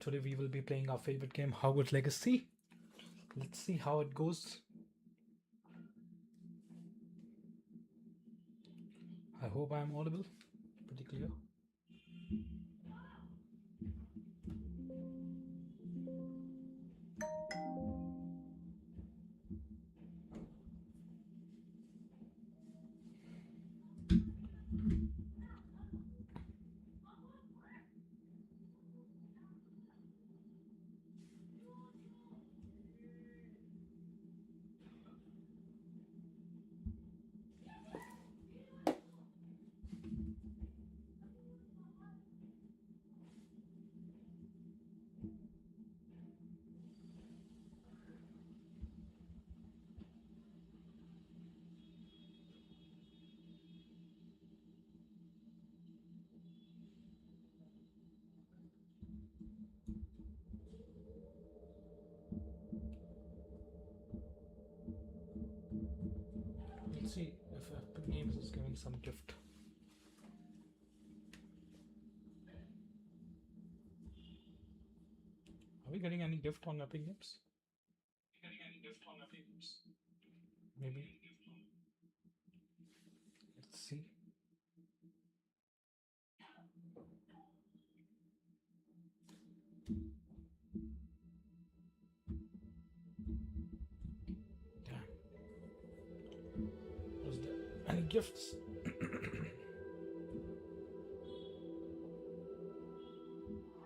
Today we will be playing our favorite game, Hogwarts Legacy. Let's see how it goes. I hope I am audible, pretty clear. Let's see if Epic Games is giving some gift. Are we getting any gift on Epic Games? Maybe. Let's see. Damn. Was there any gifts?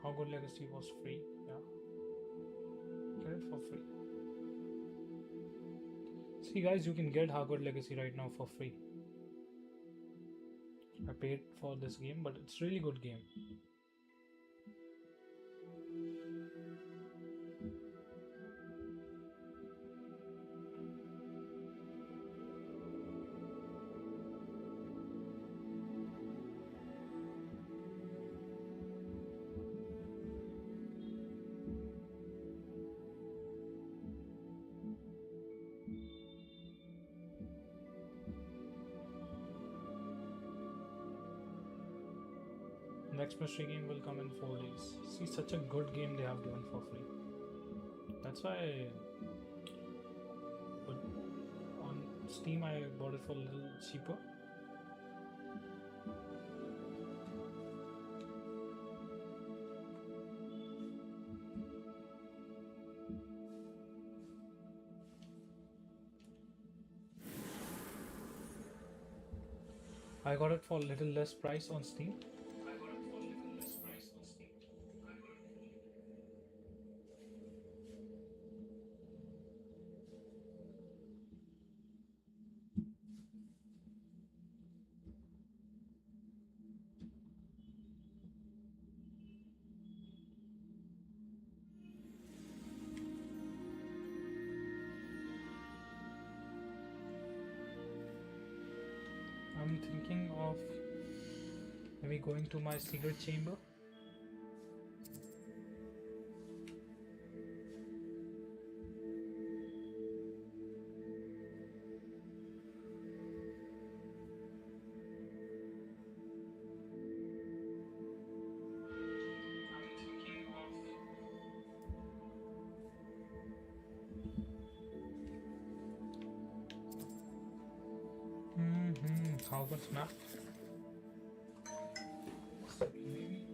Hogwarts Legacy was free, yeah. Get it for free. See guys, you can get Hogwarts Legacy right now for free. I paid for this game, but it's really good game. Next mystery game will come in 4 days. See, such a good game they have given for free. That's why but on Steam I bought it for a little cheaper. I got it for a little less price on Steam. I'm thinking of maybe going to my secret chamber. Hogwarts map. We need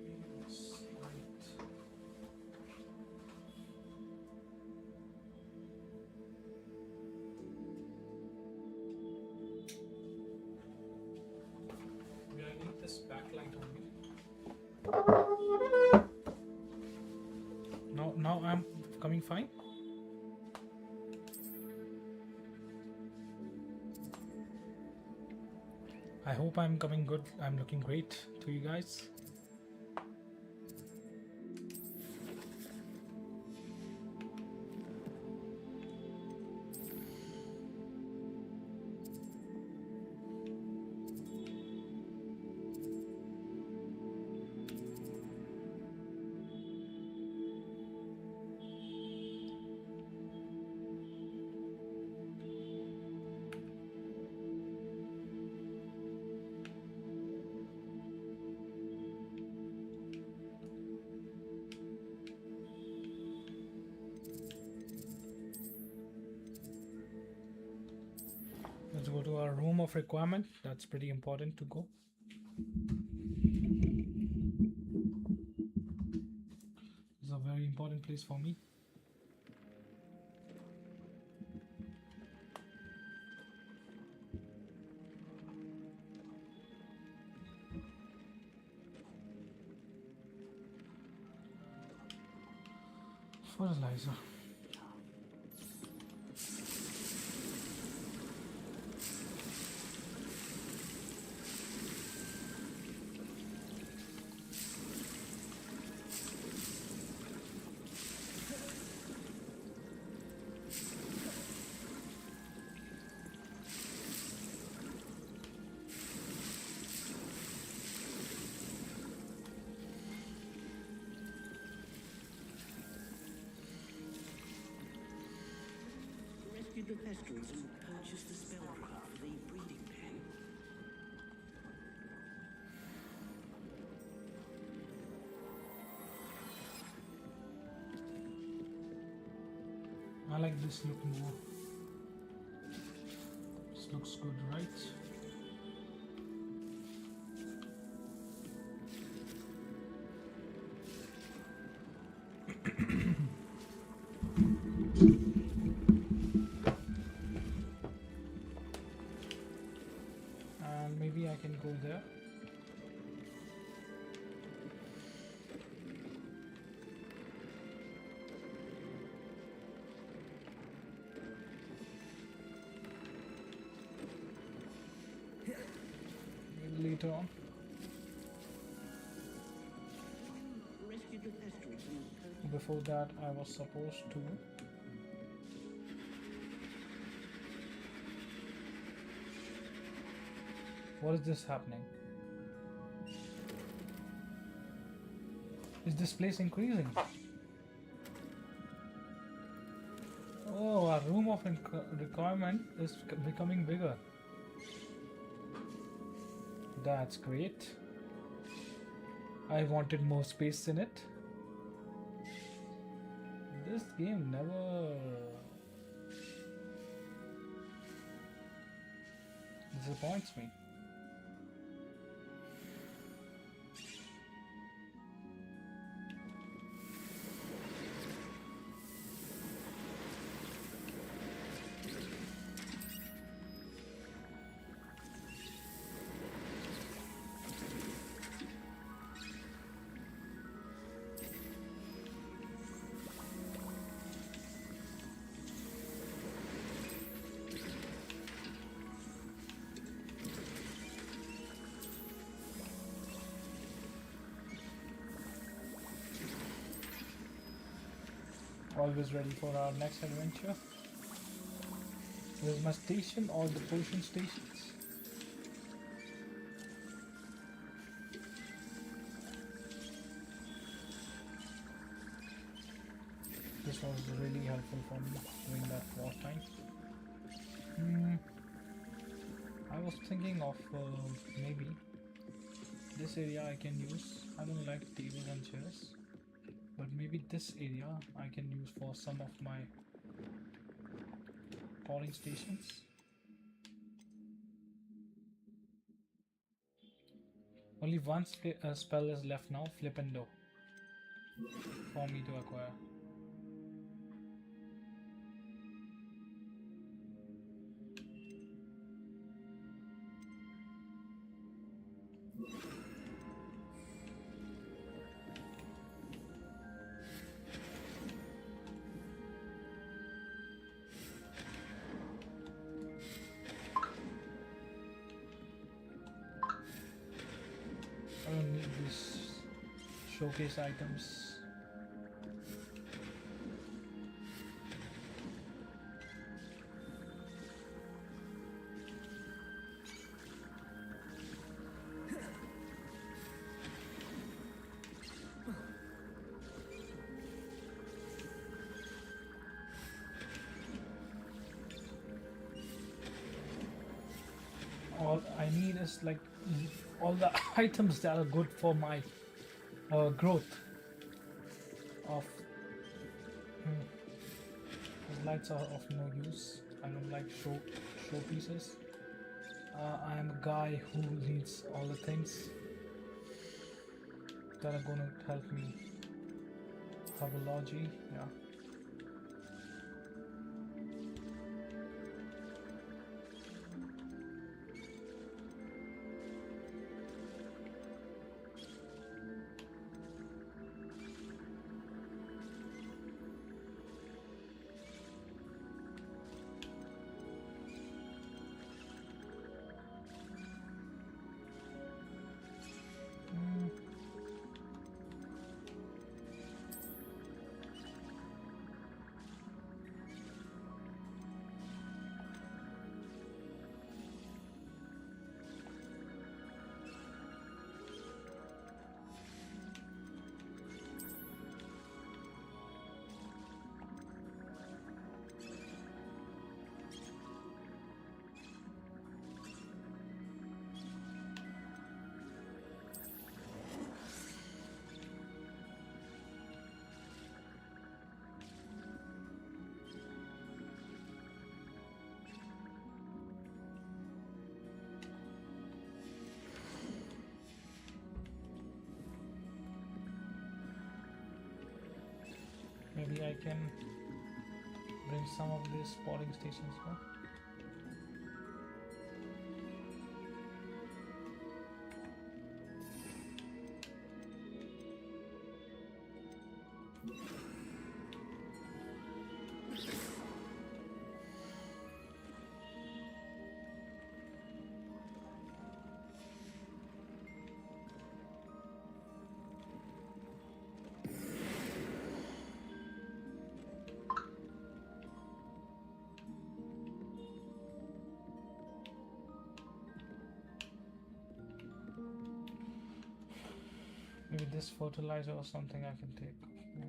this backlight on me. Now I'm coming fine. I hope I'm coming good. I'm looking great to you guys. go to our room of requirement. That's pretty important to go. It's a very important place for me. Fertilizer. The pestries and purchase the spell drug for the breeding pen. I like this look more. This looks good, right? Maybe I can go there. Maybe later on. Before that, I was supposed to What is this happening? Is this place increasing? Oh, our room of requirement is becoming bigger. That's great. I wanted more space in it. This game never disappoints me. Always ready for our next adventure. Where's my station? All the potion stations. This was really helpful for me during that war time. I was thinking of maybe this area I can use. I don't like tables and chairs. But maybe this area I can use for some of my calling stations. Only one spell is left now, Flippendo, for me to acquire. I don't need these showcase items. All I need is like all the items that are good for my growth of those lights are of no use. I don't like show pieces. I am a guy who needs all the things that are gonna help me. Herbology, yeah. Mm, maybe I can bring some of these spotting stations here. Maybe this fertilizer or something I can take. Yeah.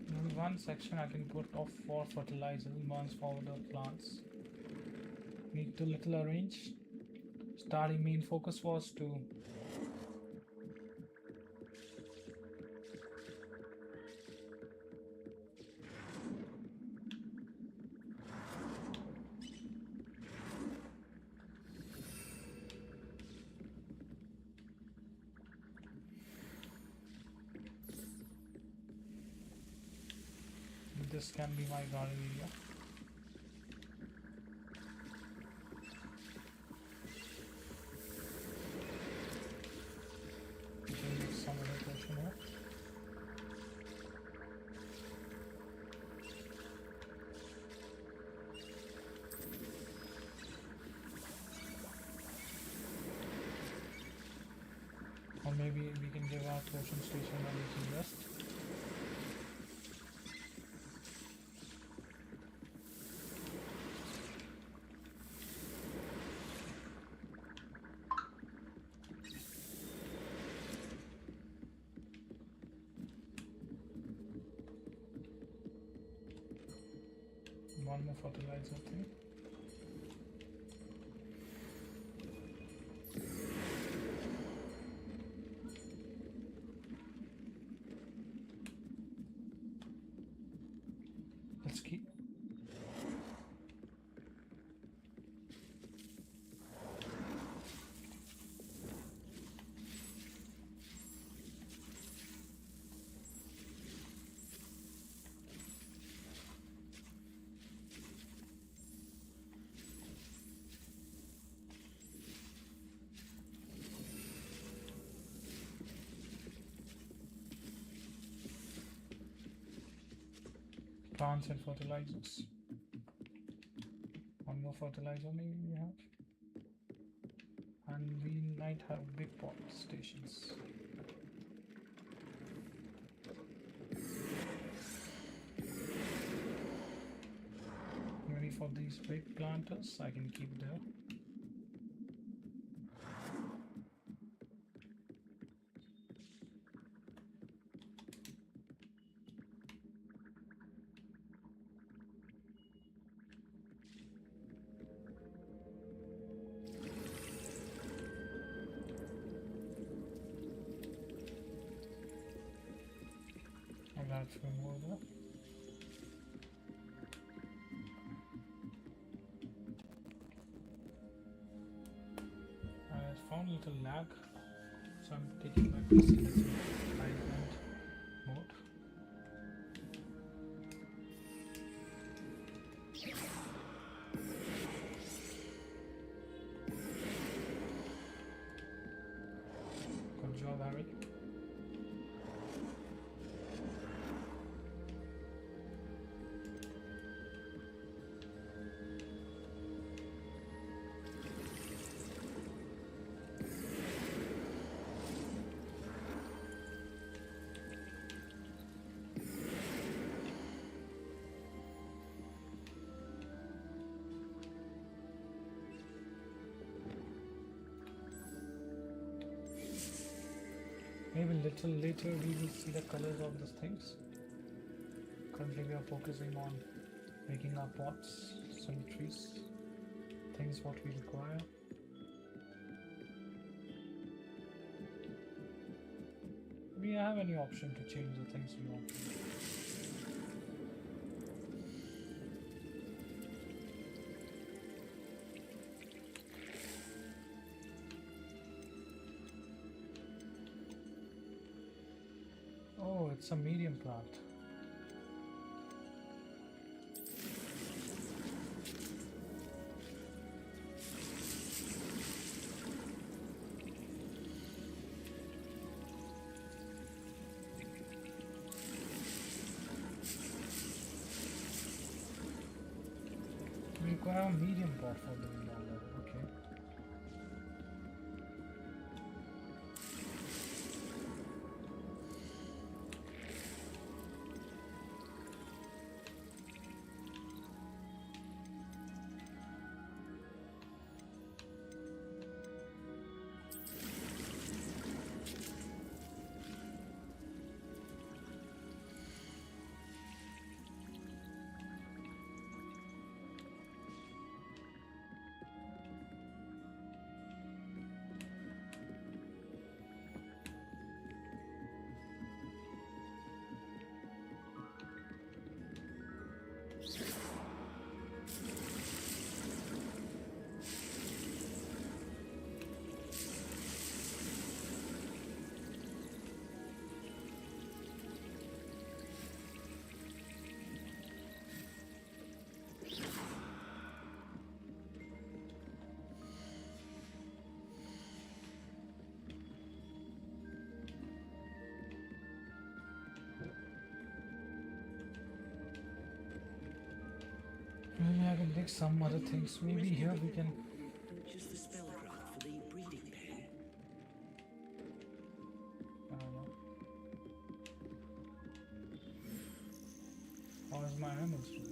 Maybe one section I can put off for fertilizer, one's for the plants. Need to little arrange. Starting main focus was to this can be my garden area. We can make some other portion here. Or maybe we can give our potion station a little rest. One more fertilizer thing. Let's keep. Plants and fertilizers. One more fertilizer maybe we have. And we might have big pot stations. Maybe for these big planters I can keep there. platform over. I found a little lag, so I'm taking my PC into island mode. Good job, Harry. Maybe a little later we will see the colors of these things. Currently we are focusing on making our pots, cemeteries, things what we require. We have any option to change the things we want to do. Oh, it's a medium plant. We require a medium pot for doing all that. Okay. Maybe I can take some other things. Maybe here we can. Just the spellcraft for the breeding pen. I don't know. How is my animals doing?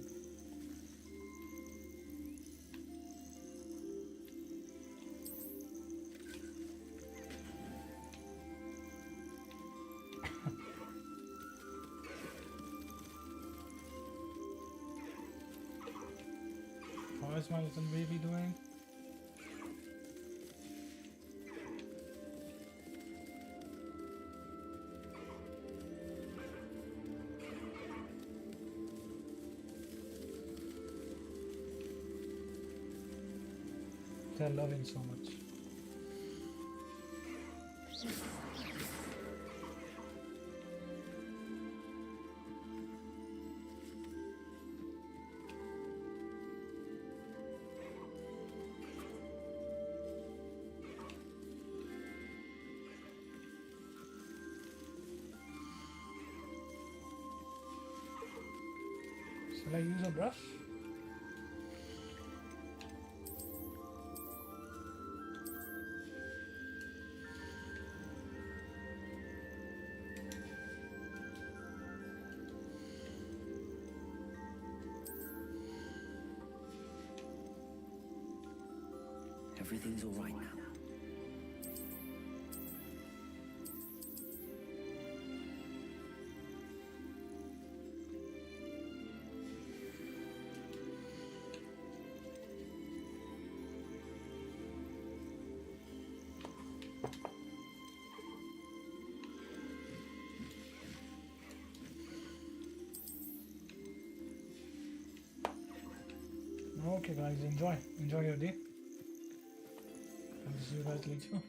How is my little baby doing? They're loving so much. Shall I use a brush? Everything's all right now. Okay, guys, enjoy your day. I'll see you guys later.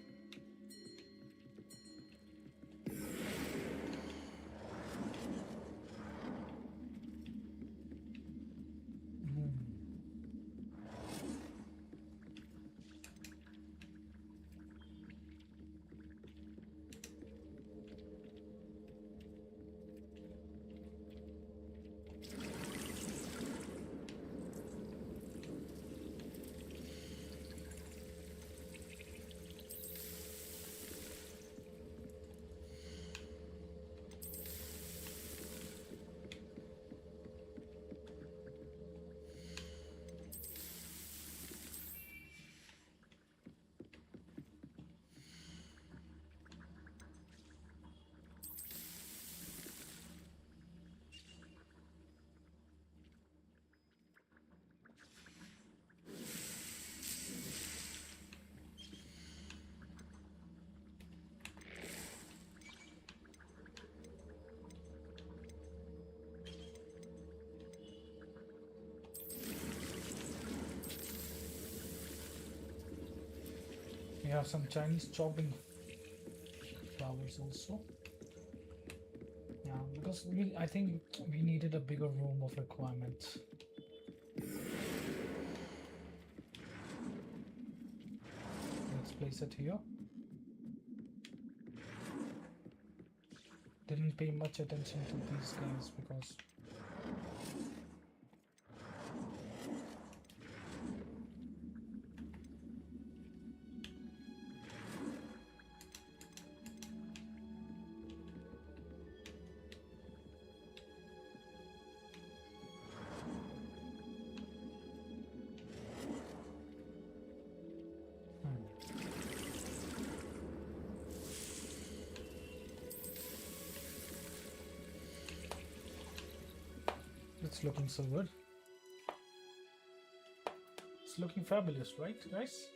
We have some Chinese chopping flowers also. Yeah, because I think we needed a bigger room of requirements. Let's place it here. Didn't pay much attention to these guys because it's looking so good. It's looking fabulous, right, guys?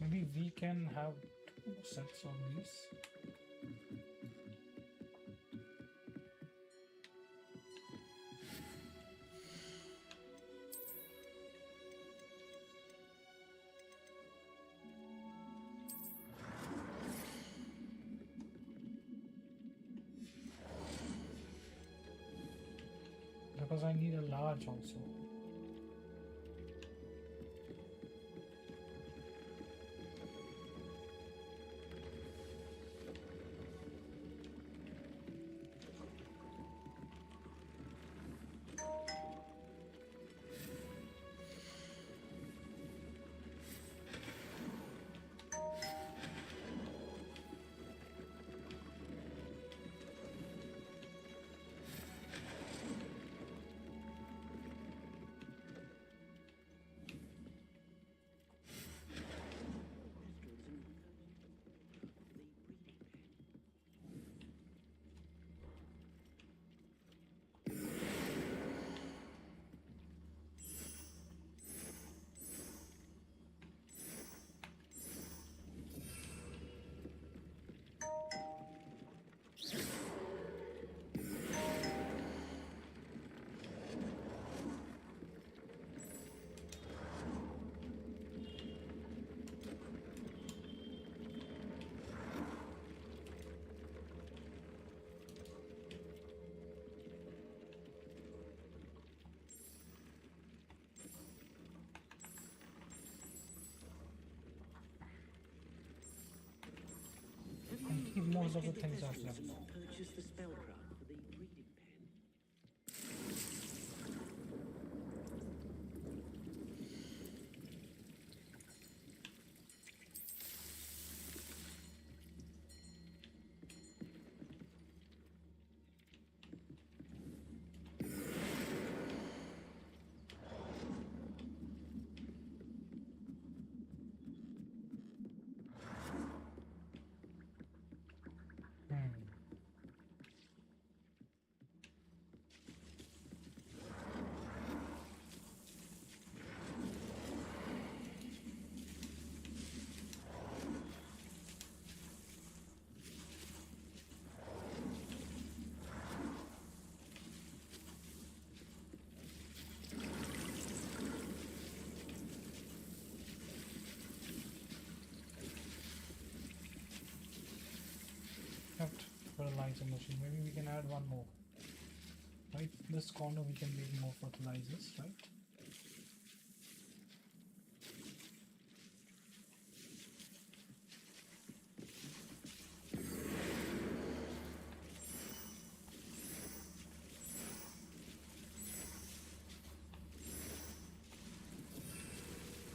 Maybe we can have 2 sets of these. Because I need a large also. And keep most of the things off left. Purchase the spellcraft for the breeding pen. fertilizer machine. Maybe we can add one more. Right, this corner we can make more fertilizers, right?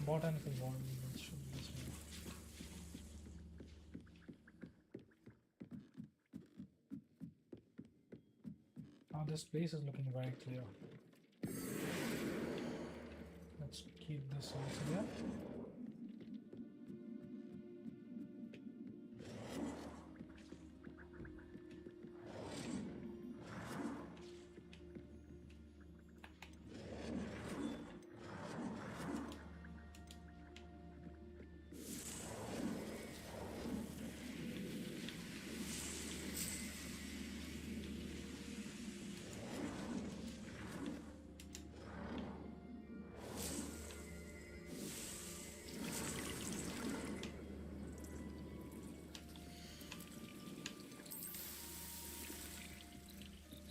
Botanical garden, let's show this one. Now this place is looking very clear. Let's keep this also there.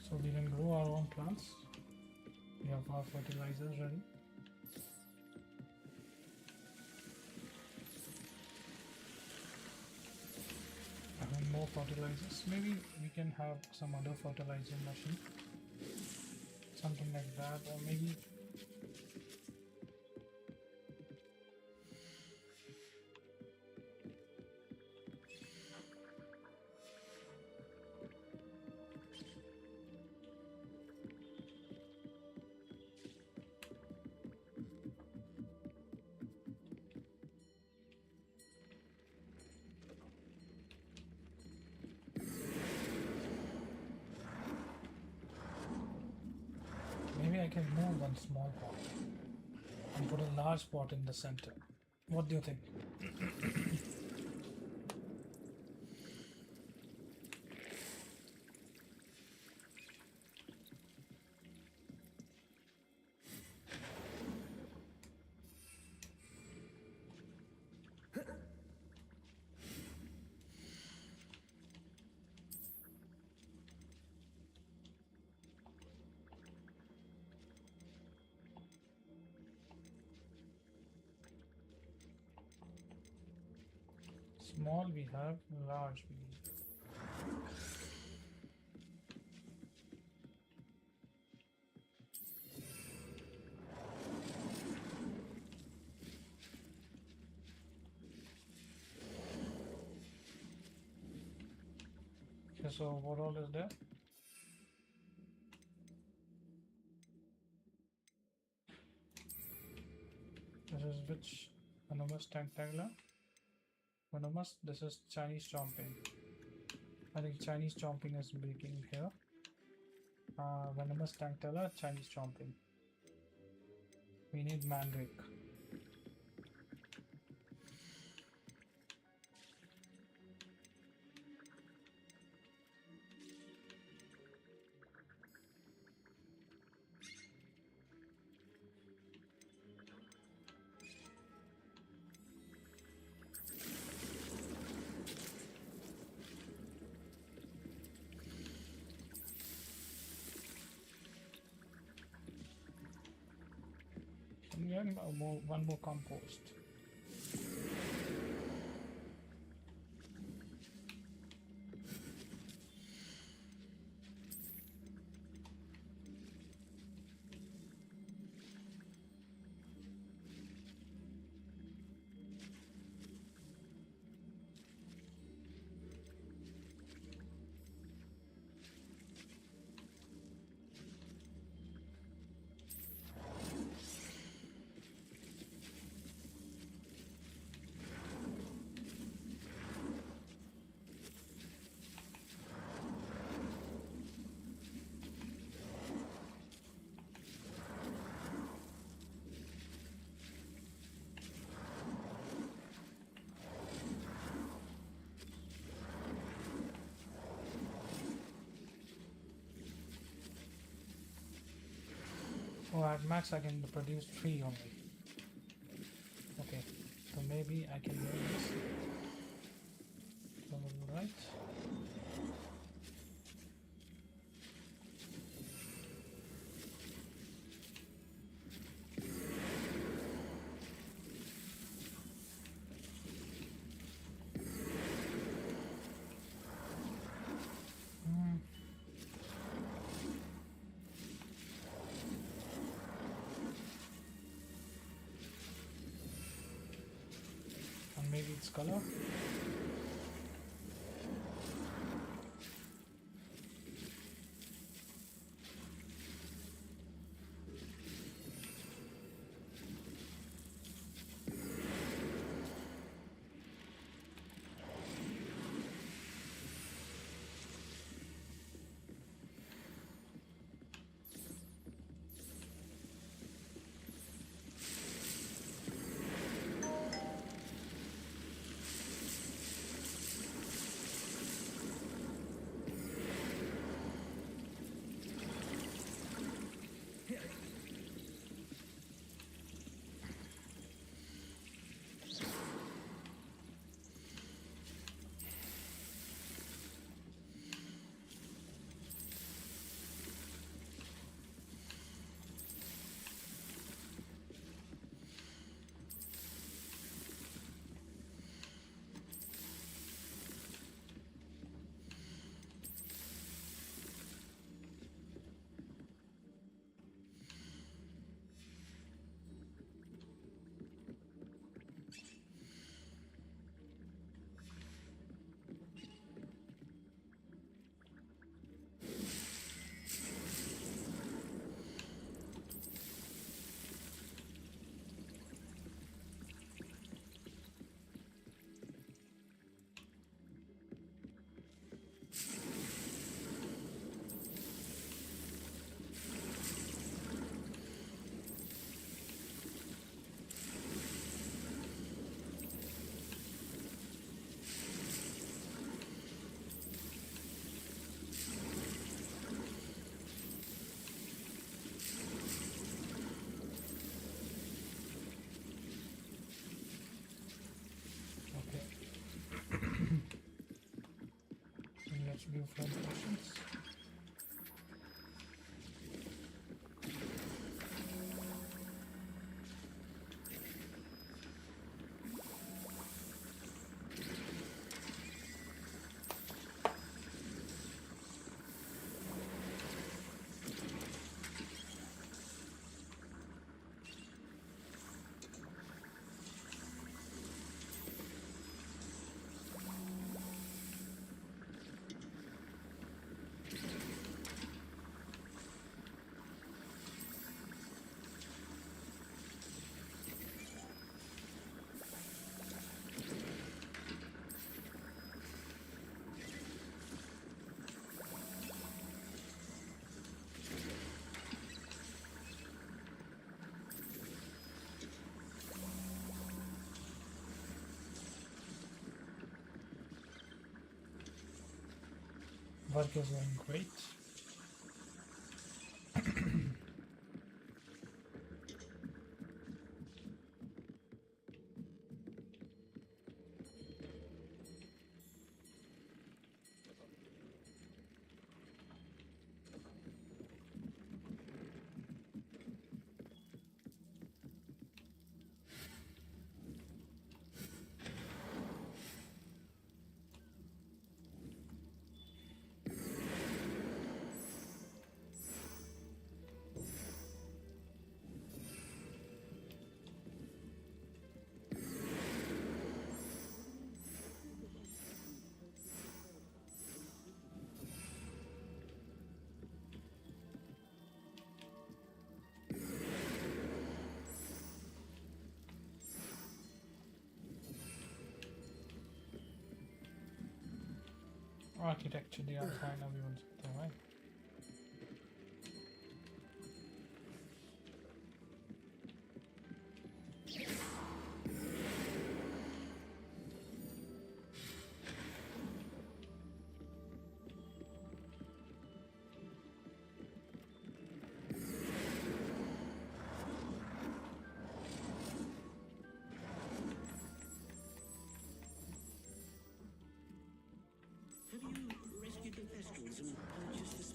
So we can grow our own plants. We have our fertilizers ready. Having more fertilizers. Maybe we can have some other fertilizer machine. Something like that, or maybe I can move one small pot and put a large pot in the center. What do you think? Small we have, large we need. Okay, so what all is there? This is which venomous tentacler? Venomous, this is Chinese chomping. I think Chinese chomping is breaking here. Venomous tentacler, Chinese chomping. We need mandrake. We have one more compost. Oh, at max I can produce 3 only. Okay, so maybe I can do this. Right. Maybe it's color. Let's do front questions. Work is going great. Architecture, they are fine, everyone's alright. Have you rescued the Thestrals and purchased the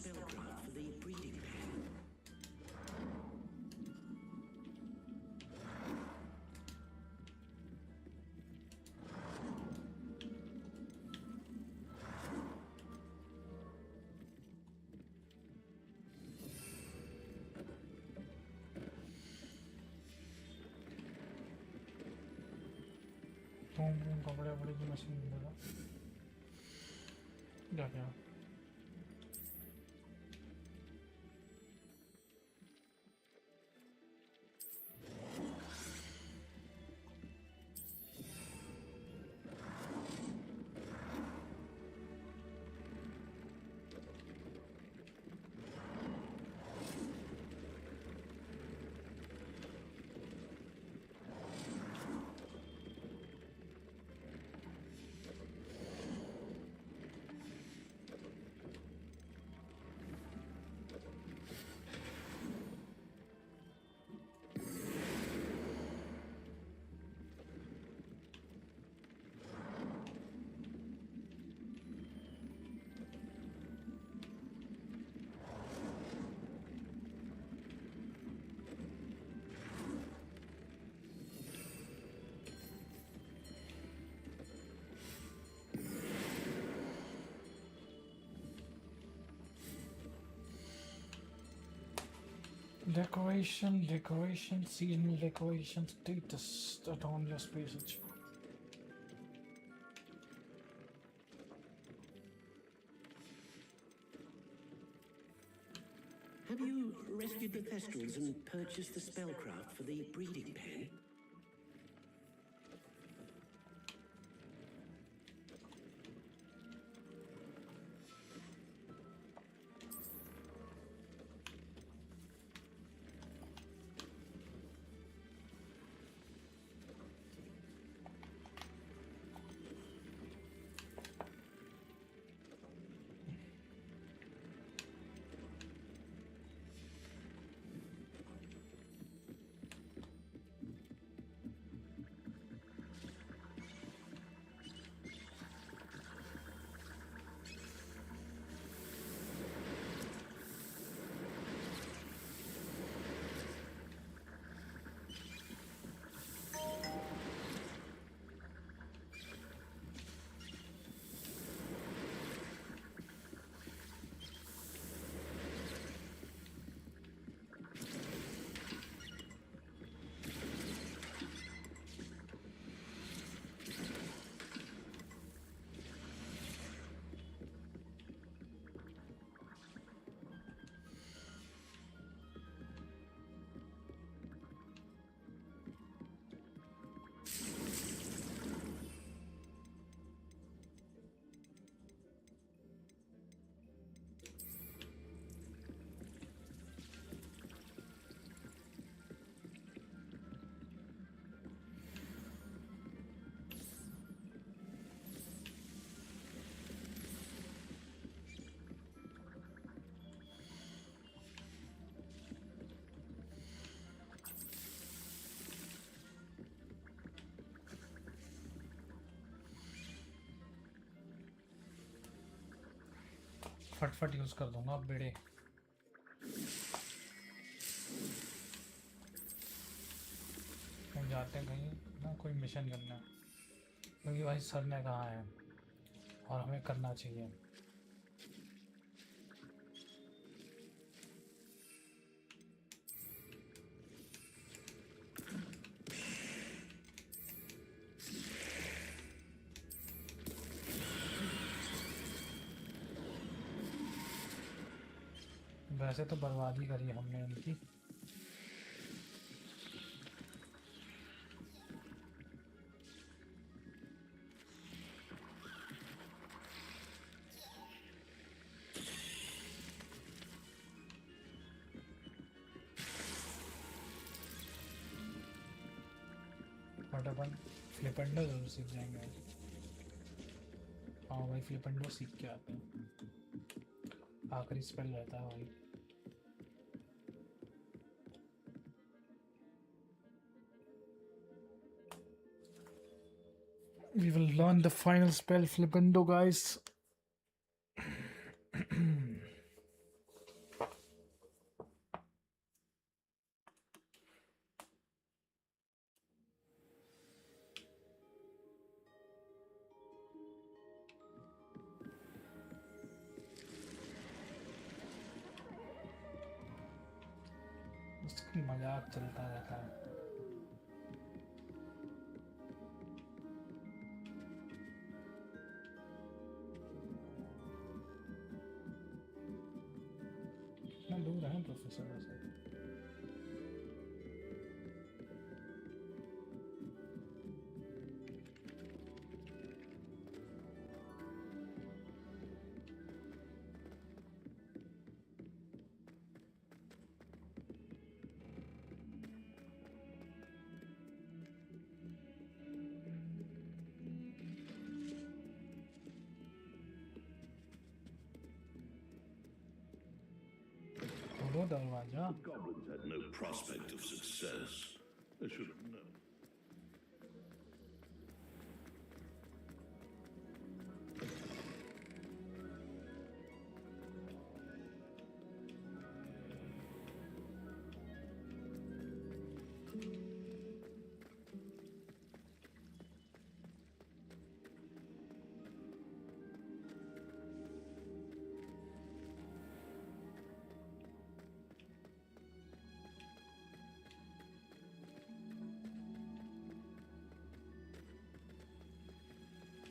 कपड़े वपड़े की machine देगा क्या क्या Decoration, seasonal decoration status that on your space. Have you rescued the Thestrals and purchased the spellcraft for the breeding pen? फटफट use कर दूंगा बेड़े कहीं जाते हैं कहीं ना कोई मिशन करना है क्योंकि भाई सर ने कहा है और हमें करना चाहिए वैसे तो बर्बादी करी हमने इनकी बट अपन फ्लिपेंडो जरूर सीख जाएंगे आज हाँ भाई फ्लिपेंडो सीख के आते हैं आखिरी स्पेल रहता है भाई We will learn the final spell, Flipendo, guys. उसकी मजाक चलता रहता है Professor was it? Hello, Darwaja. The goblins had no prospect of success. They should have known.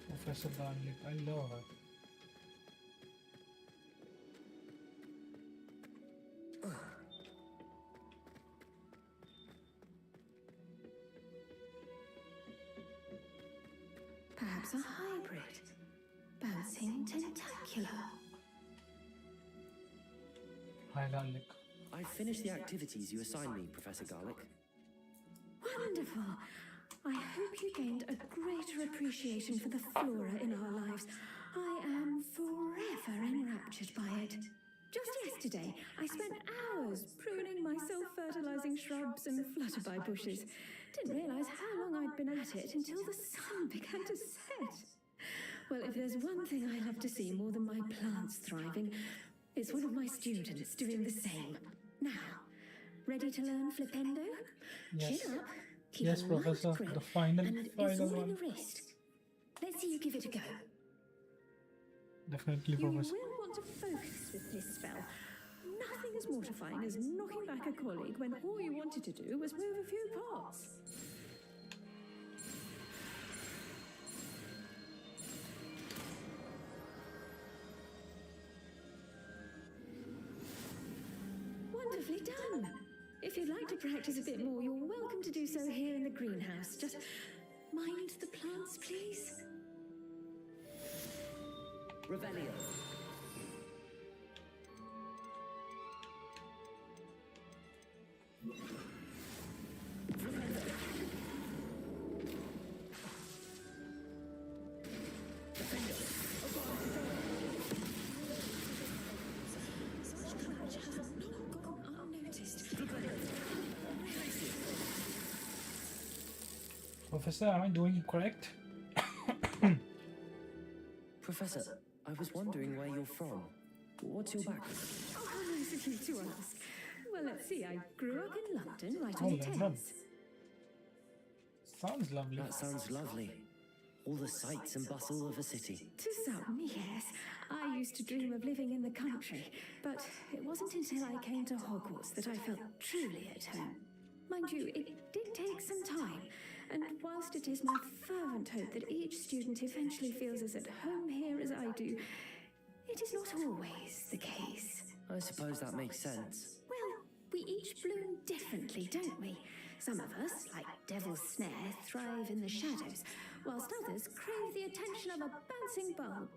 Professor Garlic, I love her. Perhaps a hybrid. Bouncing tentacular. Hi, Garlic. I finished the activities you assigned me, Professor Garlic. Wonderful. I hope you gained a greater appreciation for the flora in our lives. I am forever enraptured by it. Just yesterday, I spent hours pruning my self-fertilizing shrubs and flutterby bushes. Didn't realize how long I'd been at it until the sun began to set. Well, if there's one thing I love to see more than my plants thriving, it's one of my students doing the same. Now, ready to learn flipendo? Yes. Chin up. Keep Yes, a light Professor. grip, The final and it's all in one. the wrist. Let's see you give it a go. Definitely, You Professor. will want to focus with this spell. Nothing as mortifying as knocking back a colleague when all you wanted to do was move a few parts. Wonderfully done. If you'd like to practice a bit more, you're welcome to do so here in the greenhouse. Just mind the plants, please. Revelio. Such courage has not gone unnoticed. Professor, am I doing correct? Professor, I was wondering where you're from. What's your background? Oh, how nice of you to ask. Well, let's see. I grew up in London, right Oh, on the London. Thames. Sounds lovely. That sounds lovely. All the sights and bustle of a city. To some, yes. I used to dream of living in the country, but it wasn't until I came to Hogwarts that I felt truly at home. Mind you, it did take some time, and whilst it is my fervent hope that each student eventually feels as at home here as I do, it is not always the case. I suppose that makes sense. Well, we each bloom differently, don't we? Some of us, like Devil's Snare, thrive in the shadows, whilst others crave the attention of a bouncing bulb.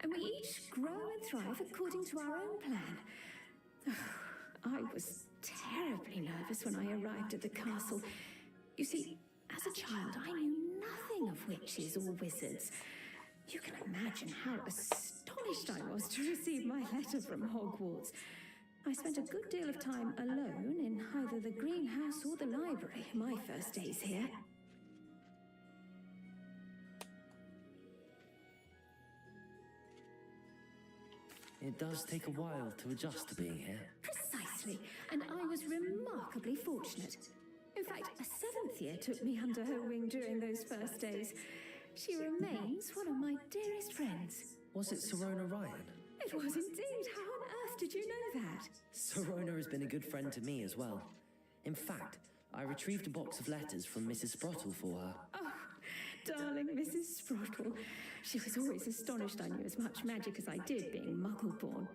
And we each grow and thrive according to our own plan. I was terribly nervous when I arrived at the castle. You see, as a child, I knew nothing of witches or wizards. You can imagine how astonished I was to receive my letter from Hogwarts. I spent a good deal of time alone in either the greenhouse or the library my first days here. It does take a while to adjust to being here. Precisely, and I was remarkably fortunate. In fact, a seventh year took me under her wing during those first days. She remains one of my dearest friends. Was it Serona Ryan? It was indeed. How on earth did you know that? Serona has been a good friend to me as well. In fact, I retrieved a box of letters from Mrs. Sprottle for her. Oh, darling Mrs. Sprottle. She was always astonished I knew as much magic as I did, being Muggle-born.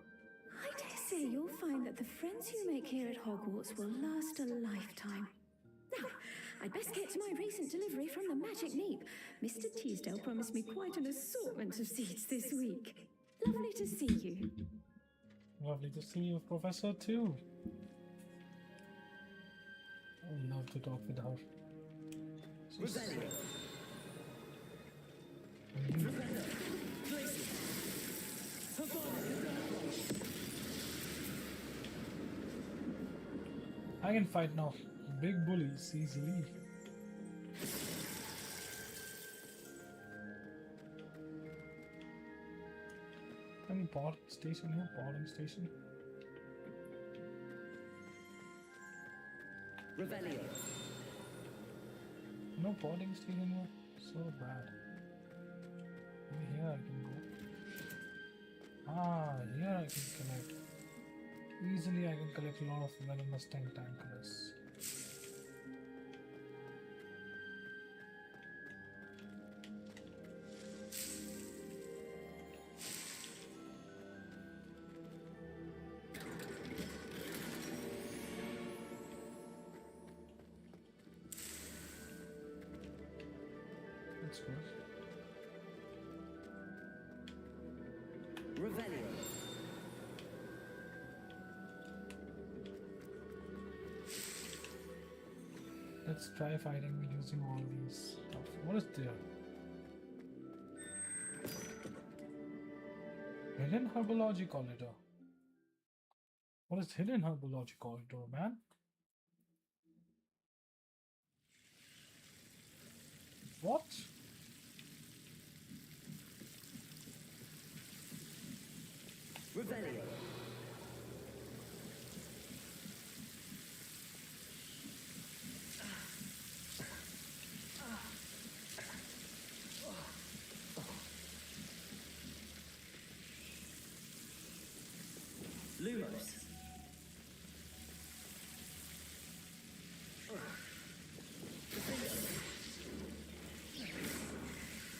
I dare say you'll find that the friends you make here at Hogwarts will last a lifetime. Now, I'd best get to my recent delivery from the Magic Neep. Mr. Teasdale promised me quite an assortment of seeds this week. Lovely to see you. Lovely to see you, Professor, too. I would love to talk with her. She's Revelio. Mhm. Revelio. Placement. I can fight now. Big bullies easily. Any boarding station here? Boarding station? Revelio. No boarding station here? So bad. Maybe here I can go. Ah, here I can collect. Easily I can collect a lot of venomous tentaculars. That's good. Revelio. Let's try fighting using all these stuff. What is there? Hidden Herbology Corridor. What is Hidden Herbology Corridor, man? What? Revelio. Lumos.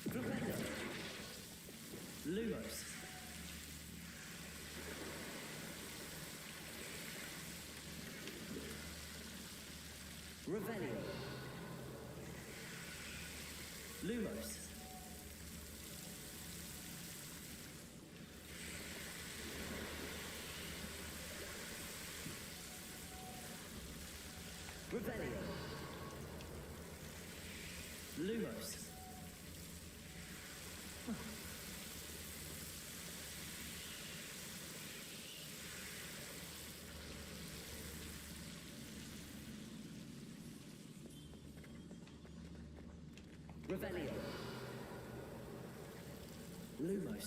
Revelio. Lumos. Revelio. Lumos. Revelio. Lumos. Revelio. Lumos.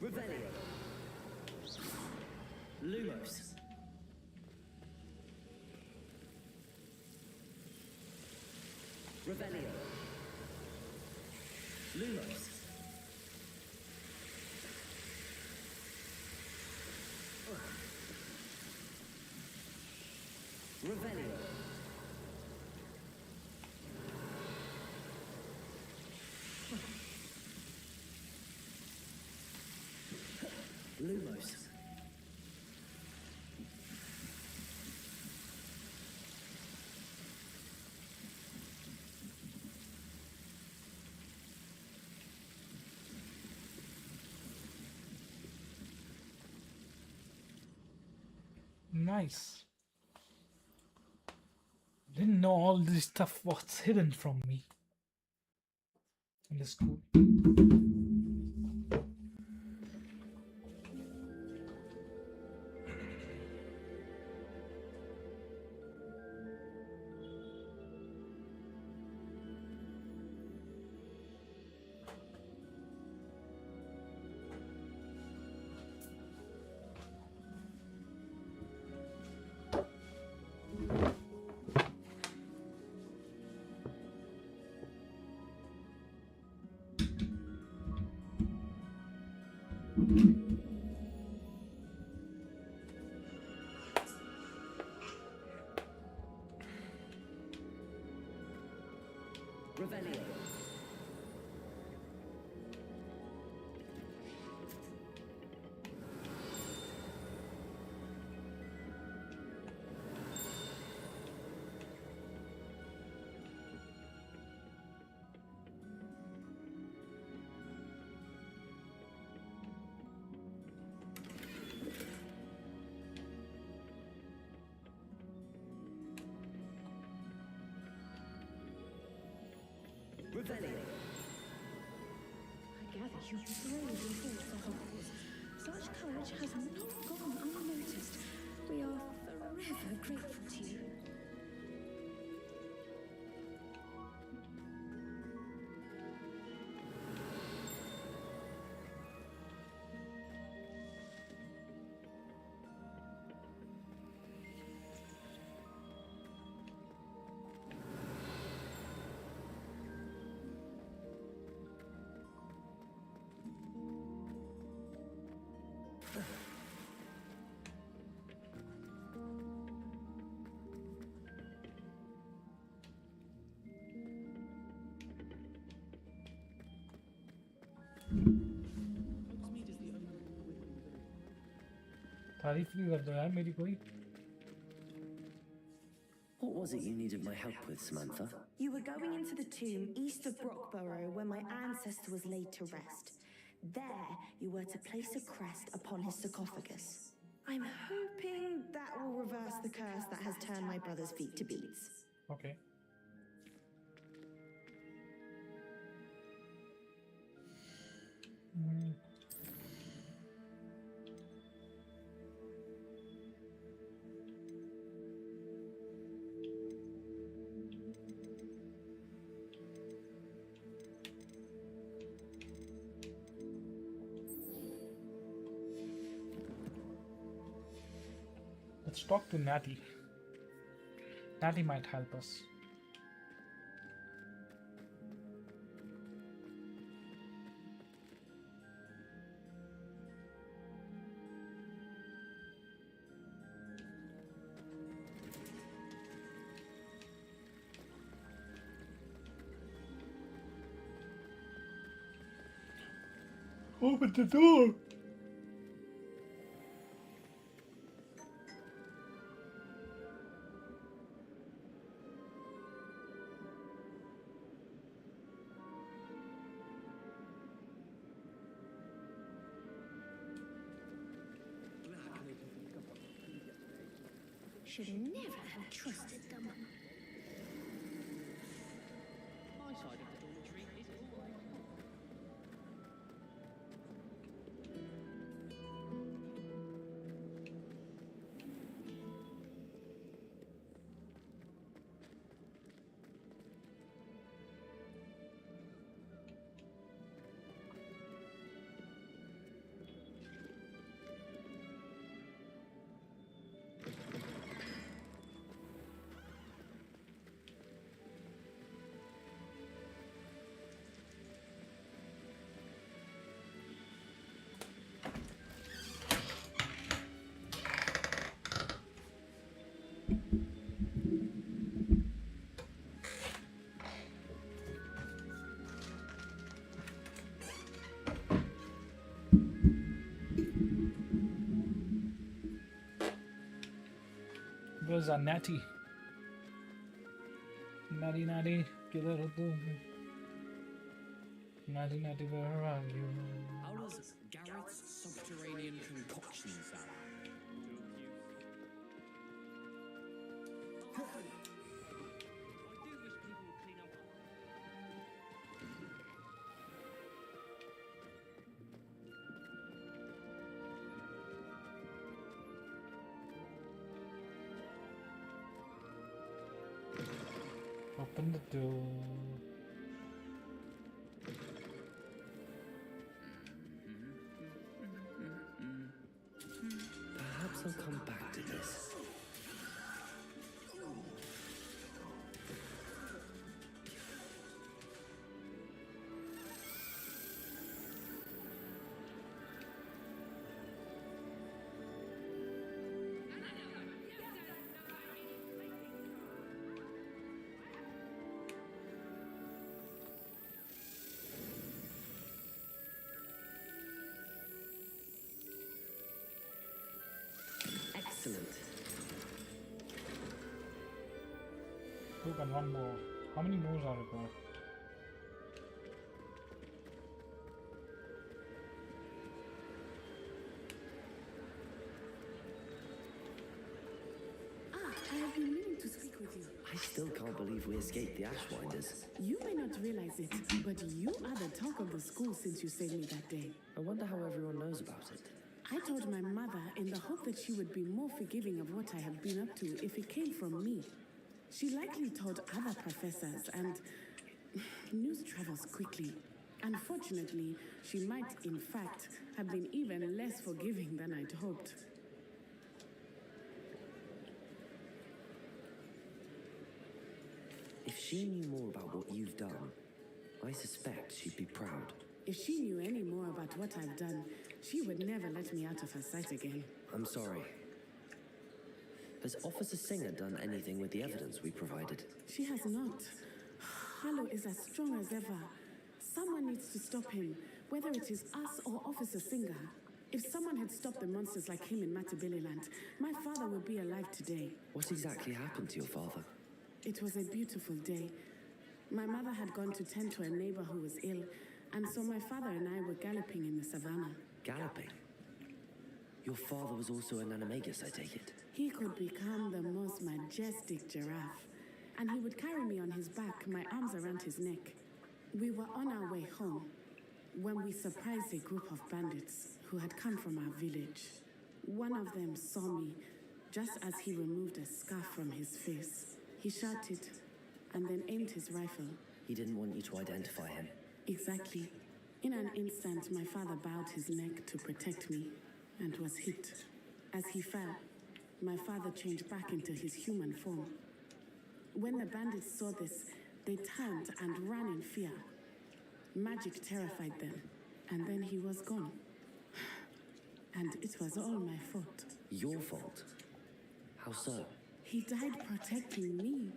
Revelio. Lumos. Revelio. Lumos. Revelio. Lumos. Nice. Didn't know all this stuff was hidden from me in the school. Revelio. Revelio. I gather you bravely fought for Hogwarts. Such courage has not gone unnoticed. We are forever grateful to you. Hogsmeade is the only तारीफ नहीं कर दो यार मेरी कोई. What was it you needed my help with, Samantha? You were going into the tomb east of Brockborough where my ancestor was laid to rest. There, you were to place a crest upon his sarcophagus. I'm hoping that will reverse the curse that has turned my brother's feet to beads. Okay. Let's talk to Natty. Natty might help us. Open the door! Should never have trusted them. My side of the dormitory is always. Where's our Natty? Natty, Natty, किधर हो तुम? Natty, Natty, where are you? How does Garrett's subterranean concoction sound? I do wish people would clean up. Open the door. Perhaps I'll come back to this. Excellent. Look, and one more. How many more are required? I have been meaning to speak with you. I still can't believe we escaped the Ashwinders. You may not realize it, but you are the talk of the school since you saved me that day. I wonder how everyone knows about it. I told my mother in the hope that she would be more forgiving of what I have been up to if it came from me. She likely told other professors, and news travels quickly. Unfortunately, she might, in fact, have been even less forgiving than I'd hoped. If she knew more about what you've done, I suspect she'd be proud. If she knew any more about what I've done, she would never let me out of her sight again. I'm sorry. Has Officer Singer done anything with the evidence we provided? She has not. Harlow is as strong as ever. Someone needs to stop him, whether it is us or Officer Singer. If someone had stopped the monsters like him in Matabeleland, my father would be alive today. What exactly happened to your father? It was a beautiful day. My mother had gone to tend to a neighbor who was ill, and so my father and I were galloping in the savannah. Galloping? Your father was also an animagus, I take it? He could become the most majestic giraffe, and he would carry me on his back, my arms around his neck. We were on our way home when we surprised a group of bandits who had come from our village. One of them saw me just as he removed a scarf from his face. He shouted and then aimed his rifle. He didn't want you to identify him. Exactly. In an instant, my father bowed his neck to protect me and was hit. As he fell, my father changed back into his human form. When the bandits saw this, they turned and ran in fear. Magic terrified them, and then he was gone. And it was all my fault. Your fault? How so? He died protecting me.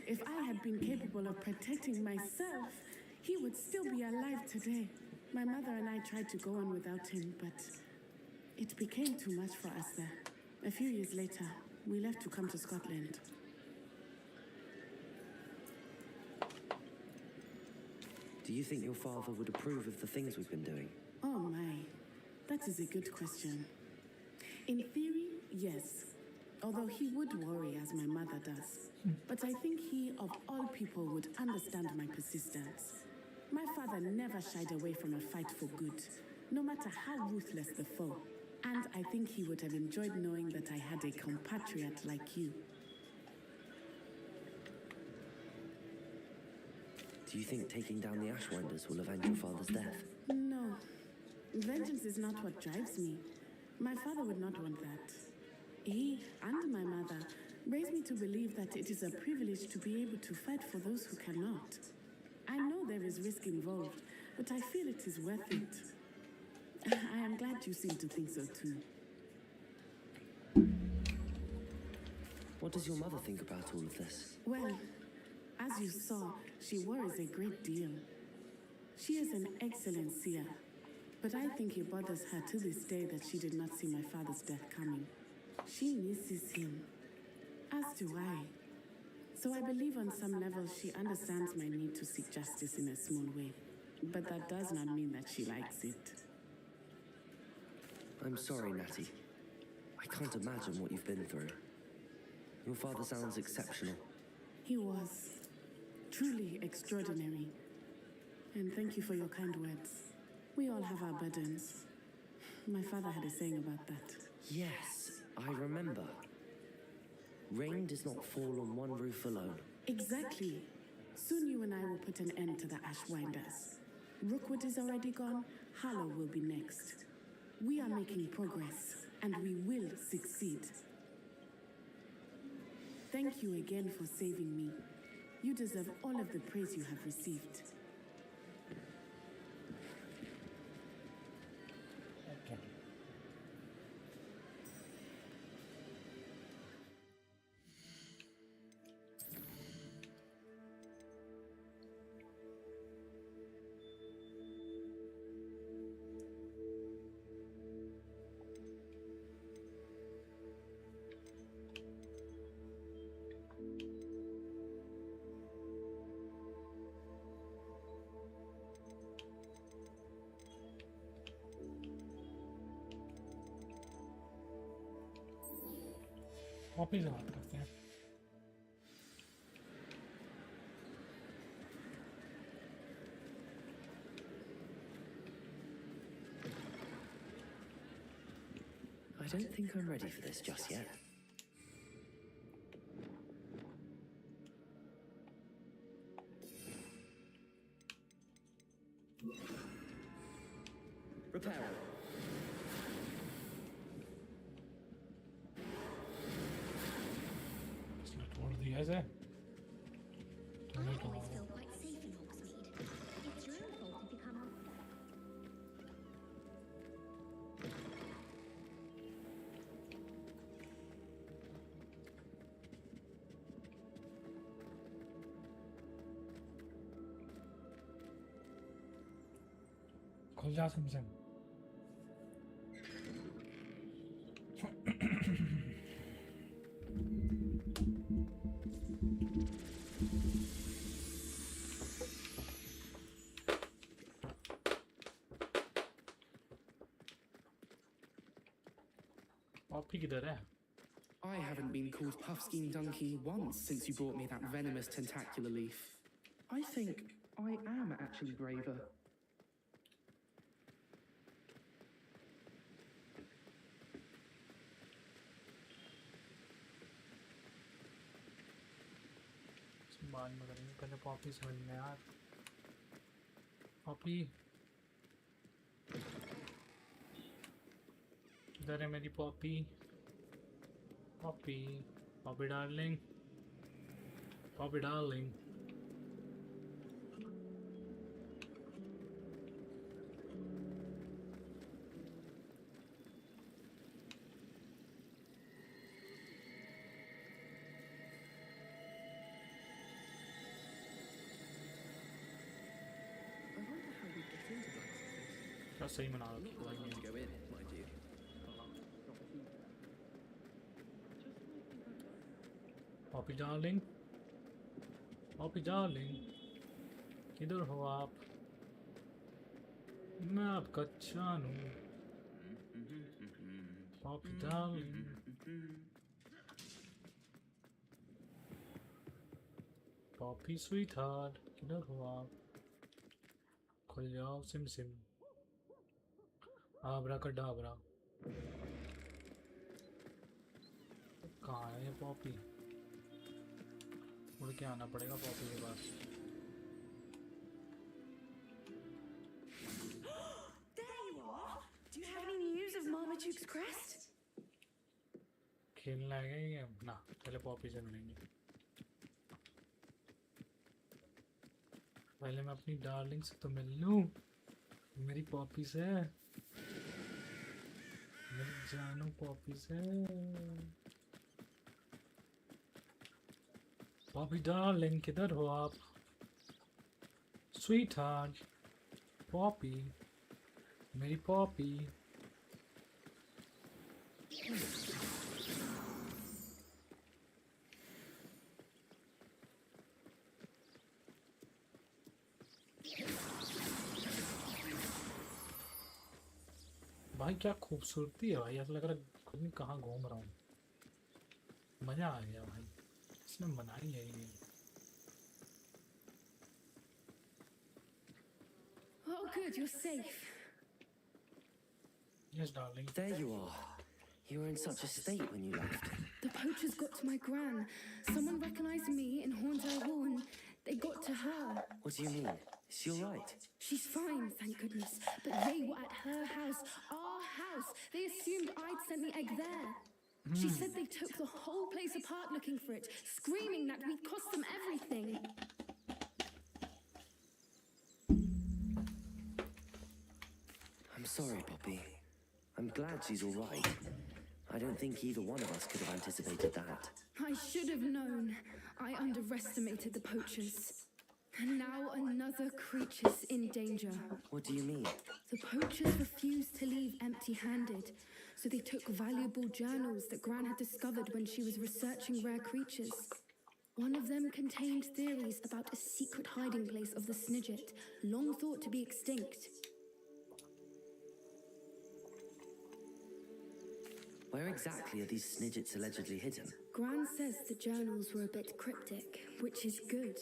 If I had been capable of protecting myself, he would still be alive today. My mother and I tried to go on without him, but it became too much for us there. A few years later, we left to come to Scotland. Do you think your father would approve of the things we've been doing? Oh my, that is a good question. In theory, yes. Although he would worry as my mother does. But I think he, of all people, would understand my persistence. My father never shied away from a fight for good, no matter how ruthless the foe. And I think he would have enjoyed knowing that I had a compatriot like you. Do you think taking down the Ashwinders will avenge your father's death? No. Vengeance is not what drives me. My father would not want that. He and my mother raised me to believe that it is a privilege to be able to fight for those who cannot. I know there is risk involved, but I feel it is worth it. I am glad you seem to think so too. What does your mother think about all of this? Well, as you saw, she worries a great deal. She is an excellent seer, but I think it bothers her to this day that she did not see my father's death coming. She misses him, as do I. So I believe on some level she understands my need to seek justice in a small way. But that does not mean that she likes it. I'm sorry, Natty. I can't imagine what you've been through. Your father sounds exceptional. He was truly extraordinary. And thank you for your kind words. We all have our burdens. My father had a saying about that. Yes, I remember. Rain does not fall on one roof alone. Exactly. Soon you and I will put an end to the Ashwinders. Rookwood is already gone. Harlow will be next. We are making progress, and we will succeed. Thank you again for saving me. You deserve all of the praise you have received. Okay. Poppy से बात करते हैं. I don't think I'm ready for this just yet. Repair. इसने तोड़ दिया इसे. I तूने तो always feel quite safe in Hogsmeade. It's your own fault if you come up. खुल जा सिमसिम. पॉपी किधर है? I haven't been called Puffskein Donkey once since you brought me that venomous tentacular leaf. I think I am actually braver. बाद में करेंगे, पहले Poppy समझ में यार. पॉपी इधर है मेरी Poppy. Poppy Poppy darling. Poppy darling. I wonder how we get into that office. क्या सही मना रहा Not that I want to go in, mind you. Poppy darling. Poppy darling किधर हो आप? मैं आपका Chanu. Poppy darling. Poppy sweet heart किधर हो आप? खुल जाओ सिम सिम. आबरा का डाबरा. कहाँ है ये पॉपी? उड़ के आना पड़ेगा पॉपी के पास. There you are. Do you have any news of Marmaduke's crest? खेलना है ये ना. पहले पॉपी से मिलेंगे. पहले मैं अपनी डार्लिंग से तो मिल लूं. मेरी पॉपी से. मेरी जानू पॉपी से. पॉपी डार्लिंग किधर हो आप? Sweet heart. पॉपी मेरी पॉपी. भाई क्या खूबसूरती है भाई. ऐसा लग रहा है खुद में कहाँ घूम रहा हूँ. मजा आ गया भाई. इसने बनाई है ये. Oh, good, you're safe. Yes, darling. There you are. You were in such a state when you left. The poachers got to my gran. Someone recognized me in Hornsey Hall and they got to her. What do you mean? Is she alright? She's fine, thank goodness. But they were at her house, our house. They assumed I'd sent the egg there. She said they took the whole place apart looking for it, screaming that we'd cost them everything. I'm sorry, Poppy. I'm glad she's alright. I don't think either one of us could have anticipated that. I should have known. I underestimated the poachers. And now another creature's in danger. What do you mean? The poachers refused to leave empty-handed, so they took valuable journals that Gran had discovered when she was researching rare creatures. One of them contained theories about a secret hiding place of the Snidget, long thought to be extinct. Where exactly are these snidgets allegedly hidden? Gran says the journals were a bit cryptic, which is good.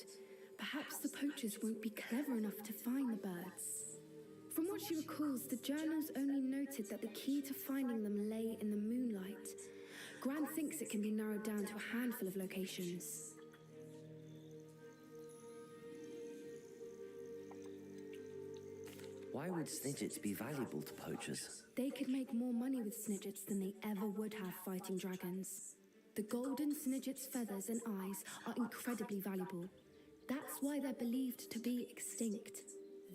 Perhaps the poachers won't be clever enough to find the birds. From what she recalls, the journals only noted that the key to finding them lay in the moonlight. Gran thinks it can be narrowed down to a handful of locations. Why would snidgets be valuable to poachers? They could make more money with snidgets than they ever would have fighting dragons. The golden snidget's feathers and eyes are incredibly valuable. That's why they're believed to be extinct.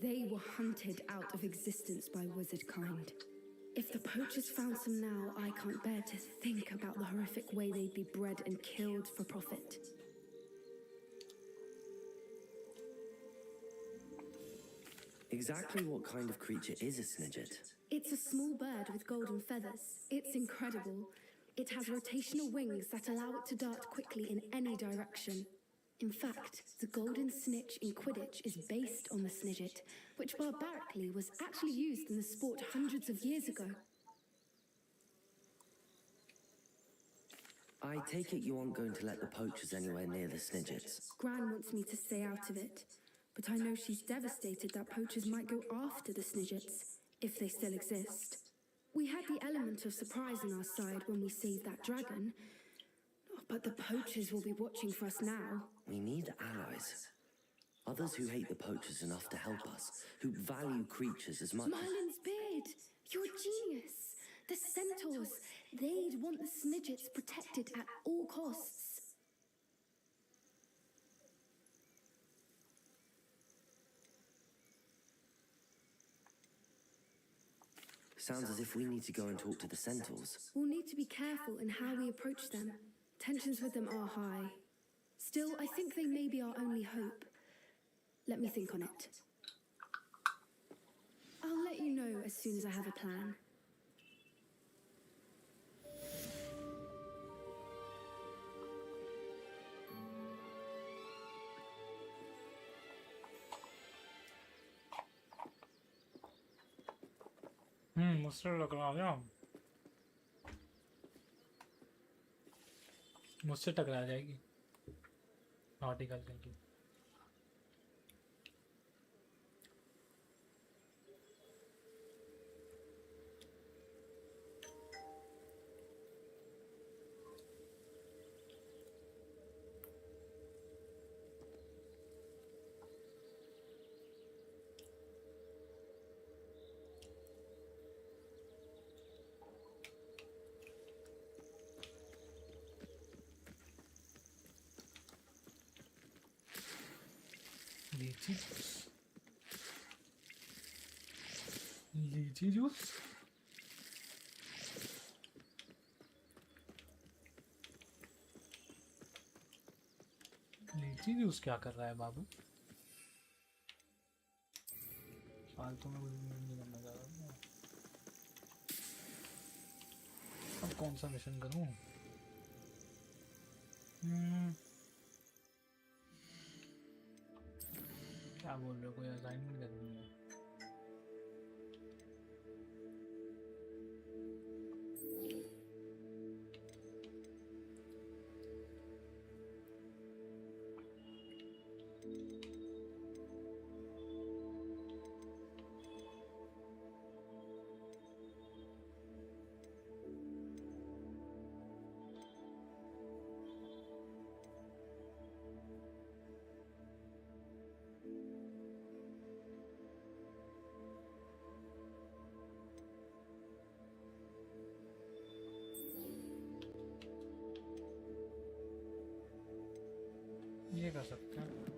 They were hunted out of existence by wizard kind. If the poachers found some now, I can't bear to think about the horrific way they'd be bred and killed for profit. Exactly what kind of creature is a snidget? It's a small bird with golden feathers. It's incredible. It has rotational wings that allow it to dart quickly in any direction. In fact, the golden snitch in Quidditch is based on the snidget, which barbarically was actually used in the sport hundreds of years ago. I take it you aren't going to let the poachers anywhere near the snidgets. Gran wants me to stay out of it, but I know she's devastated that poachers might go after the snidgets, if they still exist. We had the element of surprise on our side when we saved that dragon, but the poachers will be watching for us now. We need allies. Others who hate the poachers enough to help us, who value creatures as much as... Merlin's beard! You're a genius! The centaurs, they'd want the snidgets protected at all costs. Sounds as if we need to go and talk to the centaurs. We'll need to be careful in how we approach them. Tensions with them are high. Still, I think they may be our only hope. Let me think on it. I'll let you know as soon as I have a plan. मुझसे टकरा गया मुझसे टकरा जाएगी article की लीची juice लीची juice क्या कर रहा है बाबू फालतू में कुछ नहीं करना चाह रहा अब कौन सा मिशन करूं क्या बोल रहे हो कोई असाइनमेंट करनी है ये कर सकते हैं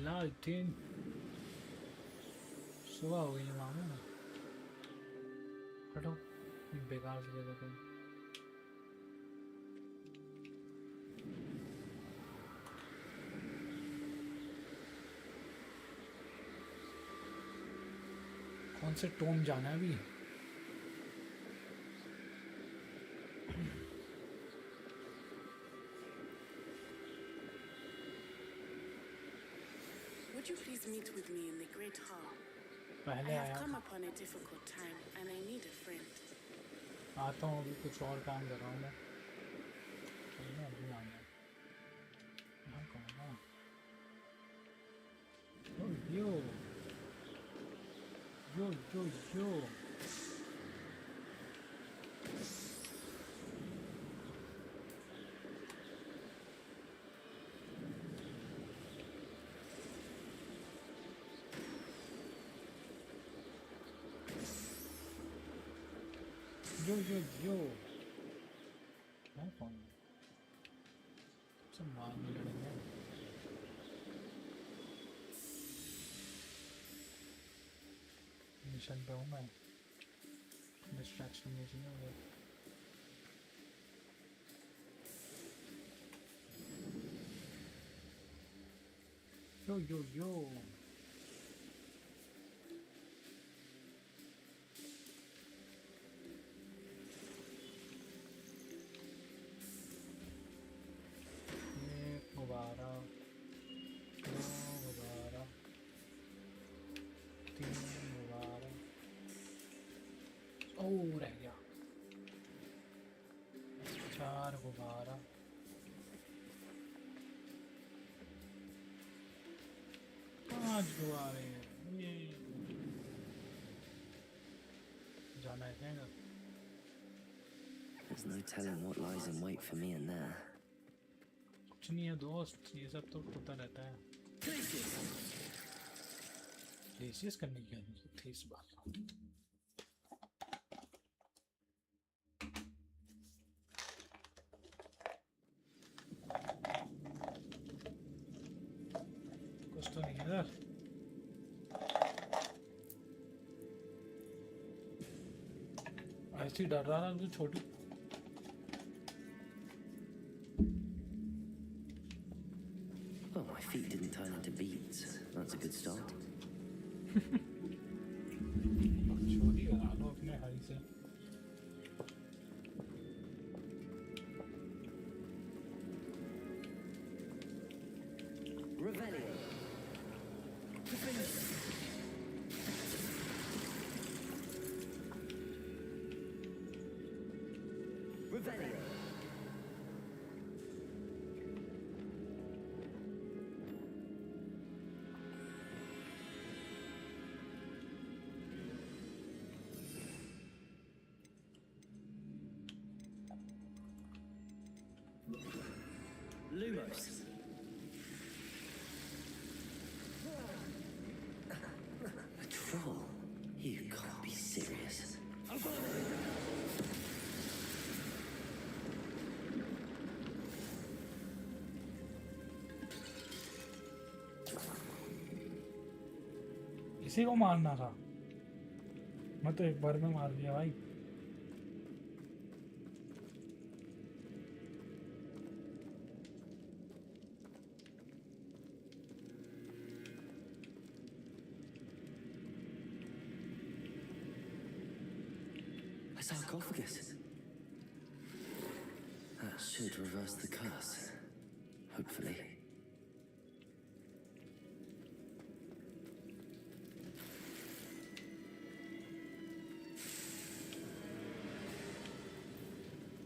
लाइटिंग सुबह हो गई है मामू हटो बेकार से जगह पे कौन से टोम जाना है अभी you please meet with me in the Great Hall? I पहले have आया come upon a difficult time and I need a friend. आता हूँ अभी कुछ और काम कर रहा हूँ मैं अभी आ गया यहाँ कौन है यो यो यो यो यो क्या कौन है सब मारने लड़ेंगे मिशन पे हूँ मैं डिस्ट्रैक्शन नहीं चाहिए मुझे यो यो यो रह गया 4 गुब्बारा 5 गुब्बारे ये जाना है क्या There's no telling what lies in wait for me in there. कुछ नहीं है दोस्त ये सब तो होता रहता है प्लेसेस करने की जरूरत थी इस बार ऐसी डर रहा था तो छोटी Well, my feet didn't turn into beads. That's a good start. छोटी बना लो अपने हाई से Lumos. A troll? You can't be serious. इसी को मारना था मैं तो एक बार में मार दिया भाई A sarcophagus. That should reverse the curse. Hopefully.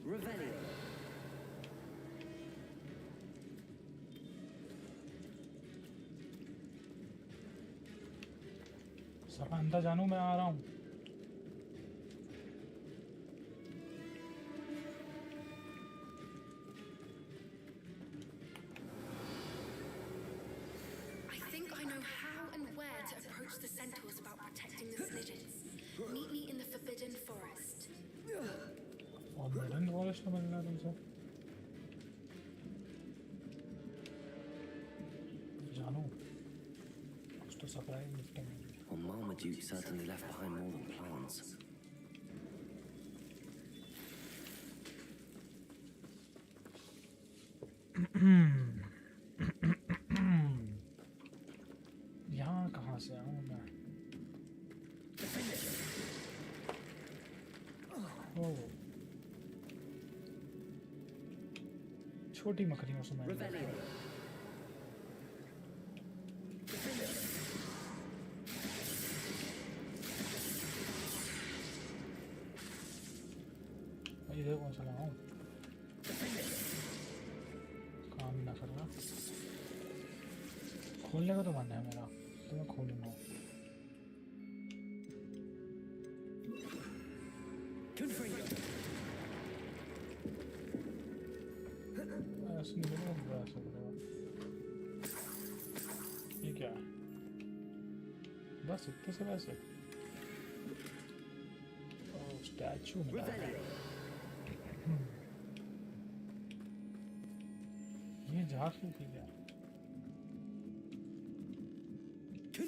Revelio. सब अंदर जानू मैं आ रहा हूँ The centaurs about protecting the snidgets. Meet me in the Forbidden Forest. Forbidden Forest में मिलना तुमसे जानू कुछ तो सरप्राइज गिफ्ट है Well, Marmaduke certainly left behind more than plants. यहाँ कहाँ से आऊँ मैं ओह छोटी मकड़ियों से मैं खोलने का तो मन है मेरा, तो मैं खोलूंगा। ऐसे नहीं बोलूँगा, ऐसे बोलूँगा। ये क्या है? बस इतने से वैसे स्टैचू मिला है। ये झाड़ क्यों की गया? 3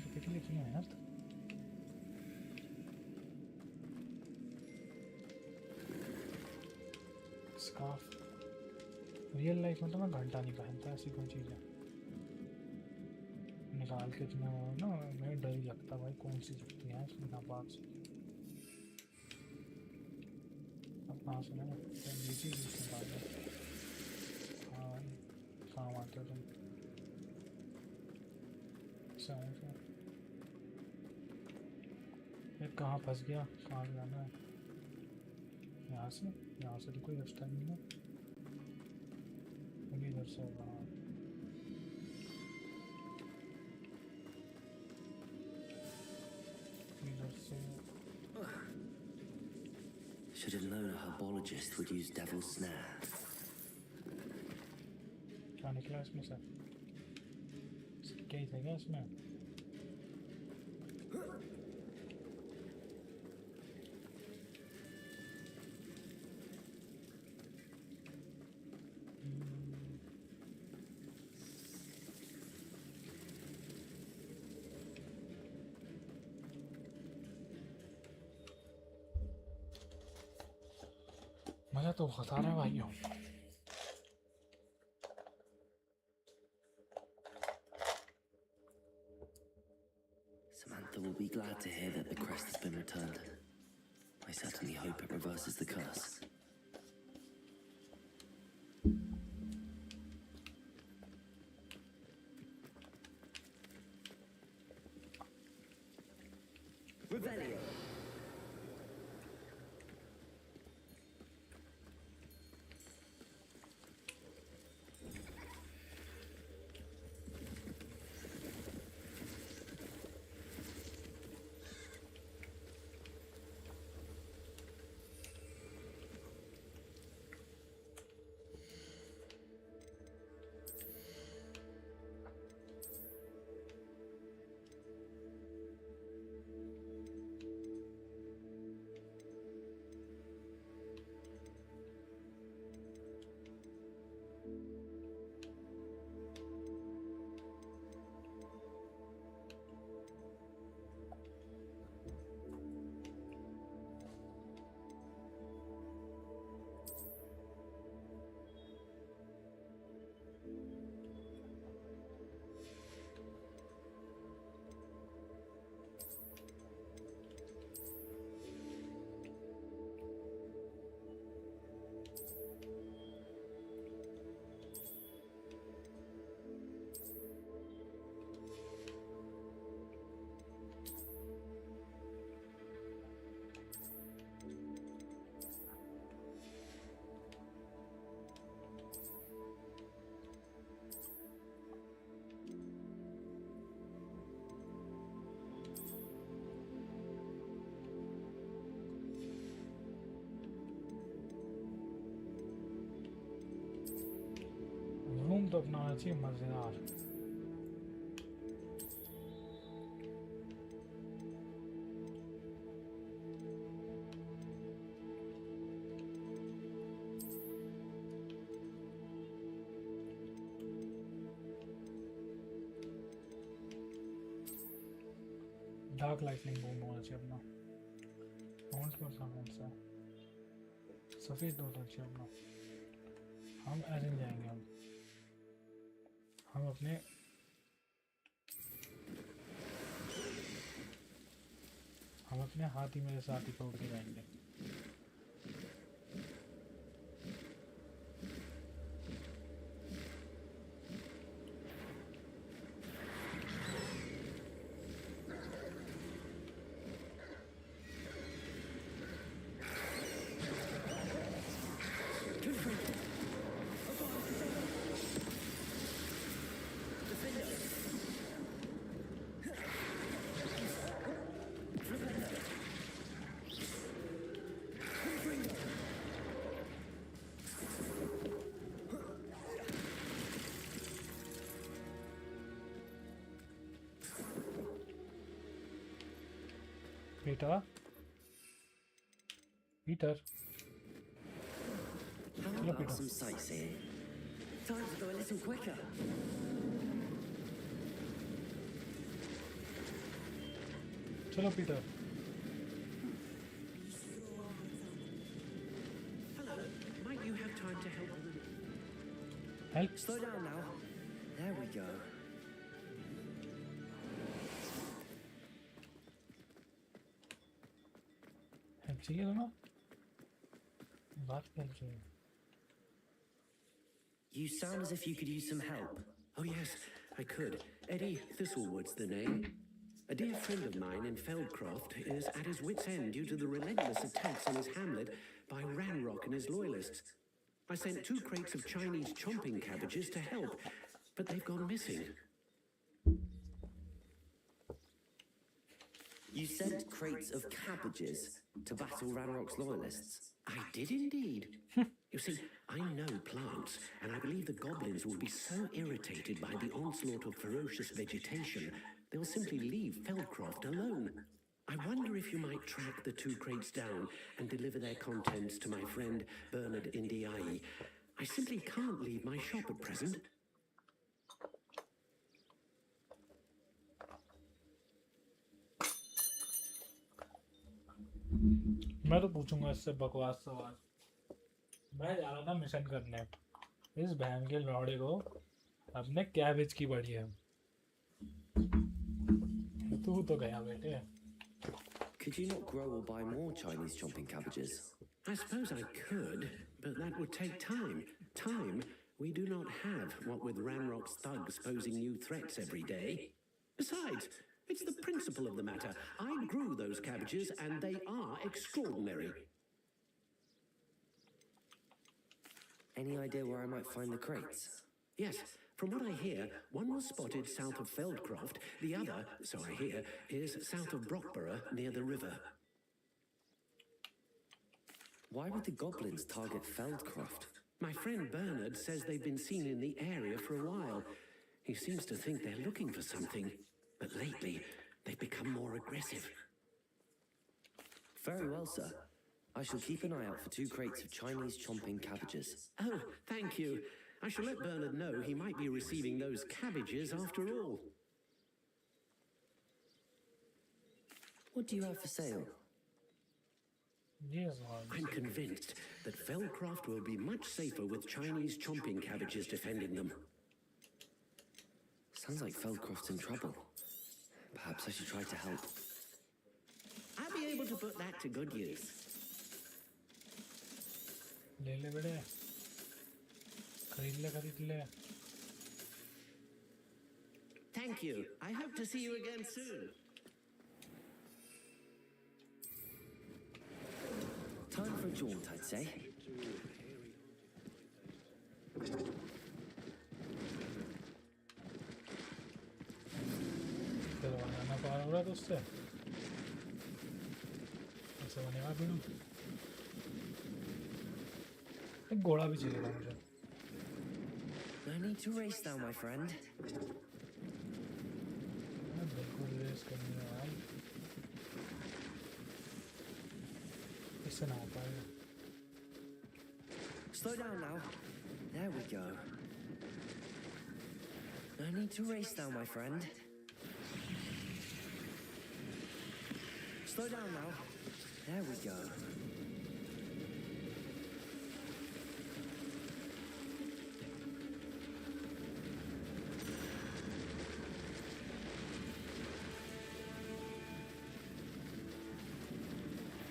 रुपए के लिए क्यों है यार? स्कार्फ रियल लाइफ में तो मैं घंटा नहीं पहनता, ऐसी कोई चीज़ है निकाल के तुम्हें ना, मैं डर ही लगता भाई कौन सी दिखती है इसमें नापाक से। अब कहाँ से ना ये चीज़ निकाल दो। हाँ भाई काम आते हो तुम। ये कहाँ फंस गया, कहाँ जाना है? यहाँ से तो कोई रास्ता नहीं है, अभी इधर से होगा। हाँ इधर से। Should have known a herbologist would use devil's snare. क्या निकला इसमें से? क्या ही था क्या इसमें? मजा तो बहुत आ रहा है भाइयों। Samantha will be glad to hear that the crest has been returned. I certainly hope it reverses the curse. Revelio. Room तो अपना होना चाहिए मजेदार। डार्क लाइटनिंग रूम होना चाहिए अपना। फॉन्ट में अपना कौन सा सफ़ेद होना चाहिए अपना। हम ऐसे नहीं जाएंगे, हम अपने हाथी मेरे साथ ही पकड़ के जाएंगे। Peter. Peter. How Hello, about Peter. some sightseeing? Time to go a little quicker. Chalo, Peter. Hello, might you have time to help with Help. Slow down now. There we go. Help चाहिए तुम्हें? बात कर रही हूँ. You sound as if you could use some help. Oh, yes, I could. Eddie Thistlewood's the name. A dear friend of mine in Feldcroft is at his wit's end due to the relentless attacks on his hamlet by Ranrock and his loyalists. I sent 2 crates of Chinese chomping cabbages to help, but they've gone missing. You sent crates of cabbages to battle Ranrock's loyalists. I did indeed. You see, I know plants, and I believe the goblins will be so irritated by the onslaught of ferocious vegetation, they'll simply leave Feldcroft alone. I wonder if you might track the 2 crates down and deliver their contents to my friend Bernard Indiai. I simply can't leave my shop at present. मैं तो पूछूंगा इससे बकवास सवाल. मैं जा रहा था मिशन करने. इस बहन के लौड़े को अपने कैबेज की बड़ी है. तू तो गया बेटे. Could you not grow or buy more Chinese chomping cabbages? I suppose I could, but that would take time. Time we do not have, what with Ranrock's thugs posing new threats every day. Besides, it's the principle of the matter. I grew those cabbages, and they are extraordinary. Any idea where I might find the crates? Yes, from what I hear, one was spotted south of Feldcroft, the other, so I hear, is south of Brockborough near the river. Why would the goblins target Feldcroft? My friend Bernard says they've been seen in the area for a while. He seems to think they're looking for something, but lately they've become more aggressive. Very well, sir. I shall keep an eye out for 2 crates of Chinese chomping cabbages. Oh, thank you. I shall let Bernard know he might be receiving those cabbages after all. What do you have for sale? Yes, I'm convinced that Feldcroft will be much safer with Chinese chomping cabbages defending them. Sounds like Feldcroft's in trouble. Perhaps I should try to help. I'll be able to put that to good use. ले ले बेटे. खरीद ले. Thank you. I hope to see you again soon. Time for a jaunt, I'd say. चलो बनाना पार हो रहा है उससे. ऐसे बनेगा बिल्डू. एक घोड़ा भी चाहिए था मुझे. No need to race now, my friend. बिल्कुल रेस करनी है भाई. इससे ना हो पाएगा. Slow down now. There we go. No need to race now, my friend. Slow down now. There we go.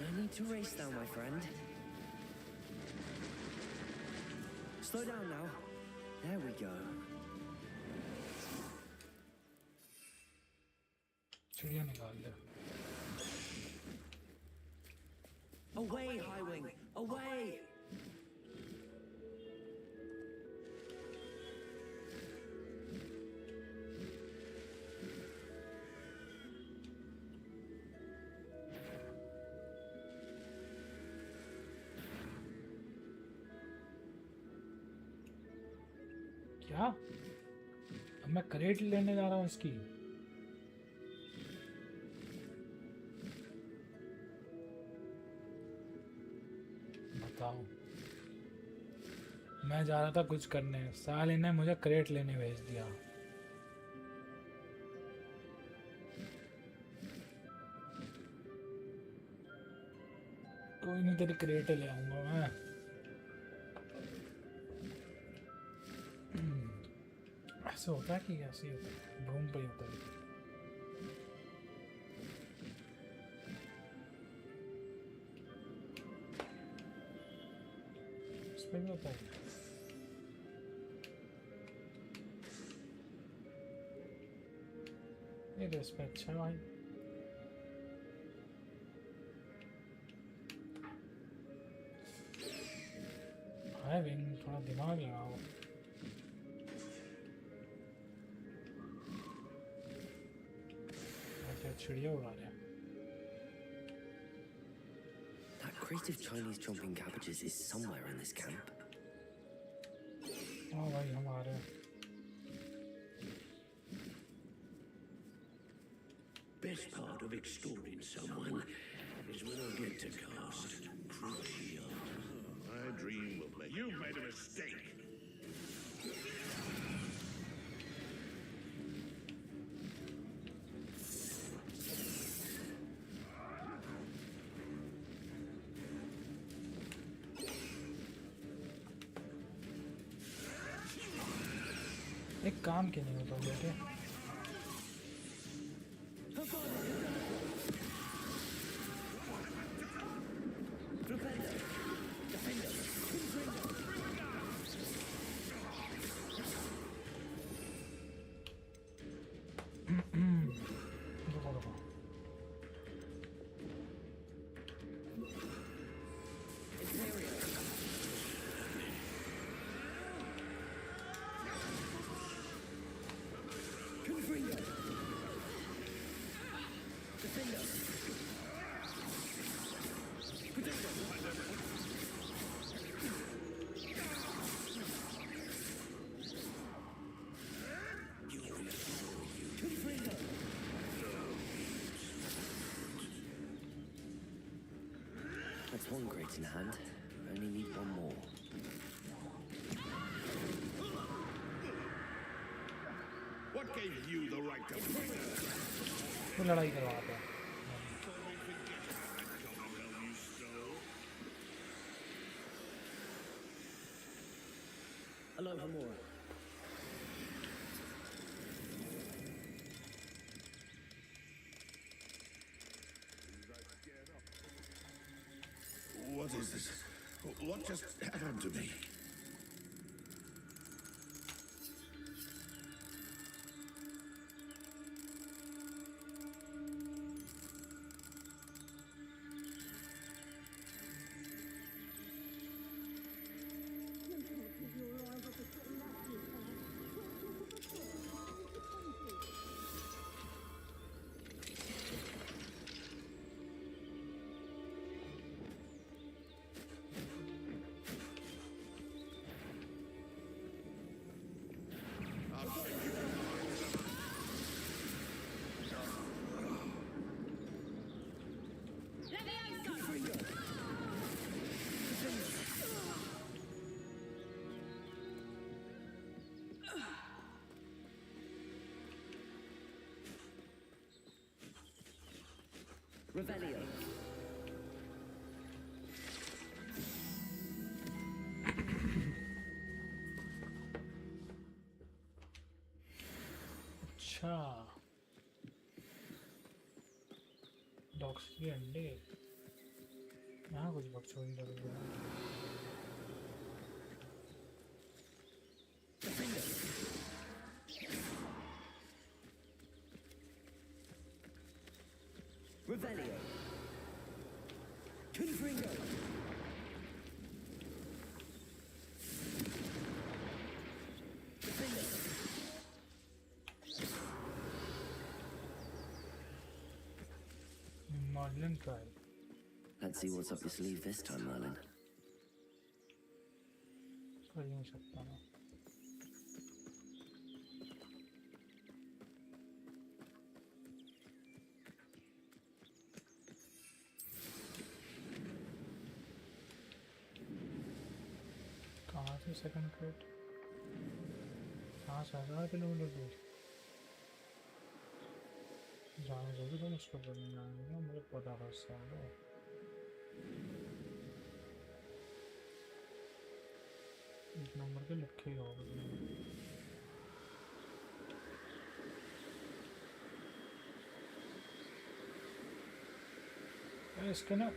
No need to race now, my friend. Slow down now. There we go. चिड़िया निकाल ले. Away, Highwing! Away! क्या? अब मैं crate लेने जा रहा हूँ इसकी. बताओ, मैं जा रहा था कुछ करने, साले ने मुझे क्रेट लेने भेज दिया। कोई नहीं, तेरी क्रेट ले आऊंगा मैं। ऐसे होता है कि ऐसे ही होता है, घूम पे ही होता है। इस पे भी होता है। ये तो इस पे अच्छा है भाई। हाय विंग, थोड़ा दिमाग लगाओ। चिड़िया उड़ा रहे हैं। That crate of Chinese chomping cabbages is somewhere in this camp. हाँ भाई, हम आ रहे हैं। Best part of extorting someone is when I get to cast cruelty on. I dream of making... You've made a mistake. एक काम क्यों नहीं होता बेटे? That's one crate in hand. I only need one more. What gave you the right to fight? तो लड़ाई करवाता है। Hello, Hamura. What is this? What just happened to me? Revelio. अच्छा, डॉग्स के अंडे। यहाँ कुछ बकचोदी कर रही है। Revelio. Confringo. Merlin trial. Let's see what's up your sleeve this time, Merlin. कर नहीं सकता ना। सेकंड क्रेट 5,000 किलोमीटर दूर जाने जरूरी तो मुझको करना है मुझे पता था सालो एक नंबर के लिखे ही होगा इसके ना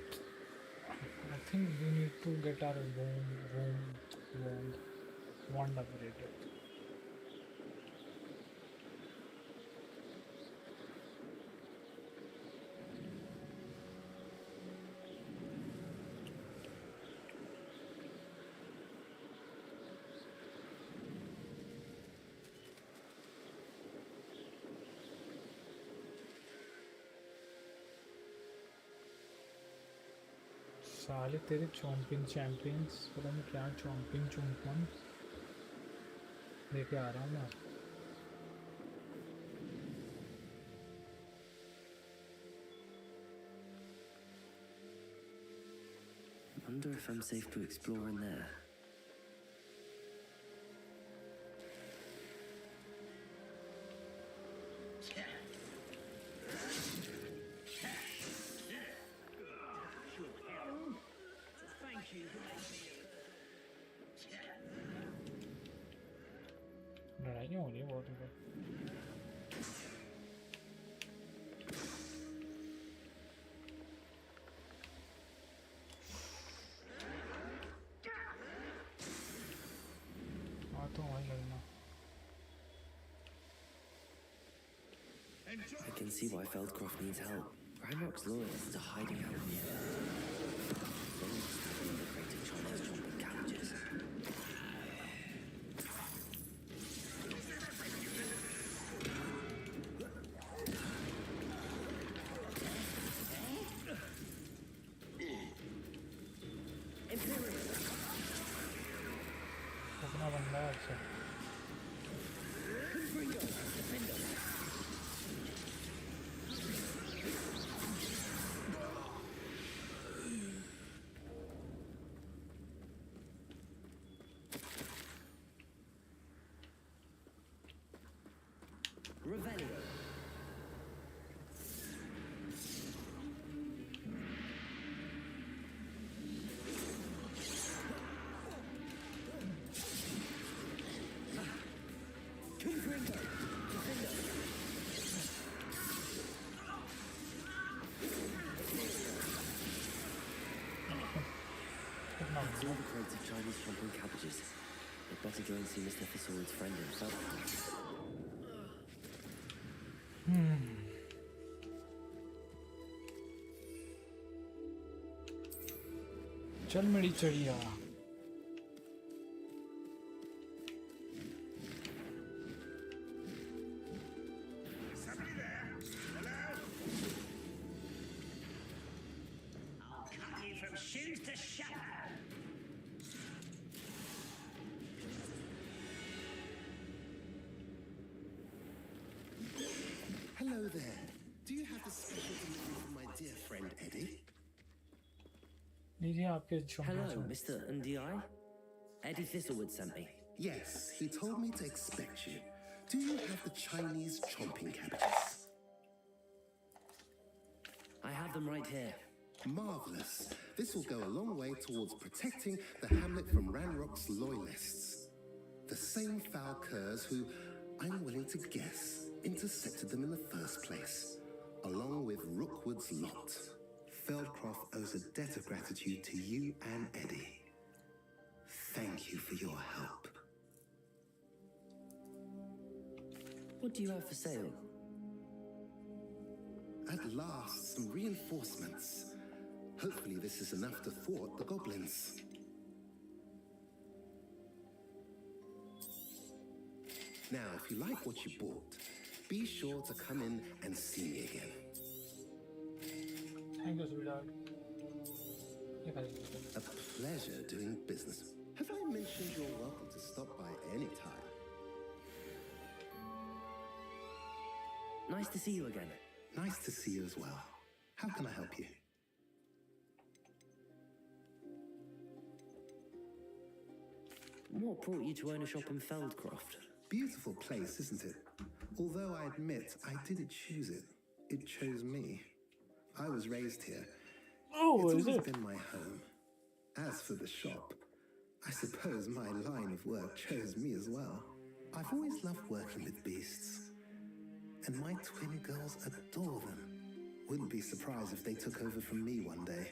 I think we need to get our wand upgraded. साले तेरे चॉम्पिंग चैंपियंस पता नहीं क्या चॉम्पिंग चुम्पन लेके आ रहा हूँ मैं Wonder if I'm safe to explore in there. लड़ाइयाँ हो रही है बहुत इधर तो वही लड़ना I can see why Feldcroft needs help. Ranrock's loyalists are hiding out here. They must have infiltrated China's chomping cabbages. अपना बंदा है अच्छा Revelio. That's all the crates of Chinese chomping cabbages. They'd better go and see Mr. Thistlewood's friend himself. चल मेरी चिड़िया Hello there. Do you have a special delivery for my dear friend Eddie? लीजिए आपके Hello, Mr. Ndi. Eddie Thistlewood sent me. Yes, he told me to expect you. Do you have the Chinese chomping cabbages? I have them right here. Marvelous. This will go a long way towards protecting the hamlet from Ranrock's loyalists. The same foul curs who, I'm willing to guess, intercepted them in the first place, along with Rookwood's lot. Feldcroft owes a debt of gratitude to you and Eddie. Thank you for your help. What do you have for sale? At last, some reinforcements. Hopefully this is enough to thwart the goblins. Now, if you like what you bought, be sure to come in and see me again. Thank you, sweetheart. A pleasure doing business. Have I mentioned you're welcome to stop by any time? Nice to see you again. Nice to see you as well. How can I help you? What brought you to own a shop in Feldcroft? Beautiful place, isn't it? Although I admit I didn't choose it. It chose me. I was raised here. Oh, It's is always it? been my home. As for the shop, I suppose my line of work chose me as well. I've always loved working with beasts. And my twin girls adore them. Wouldn't be surprised if they took over from me one day.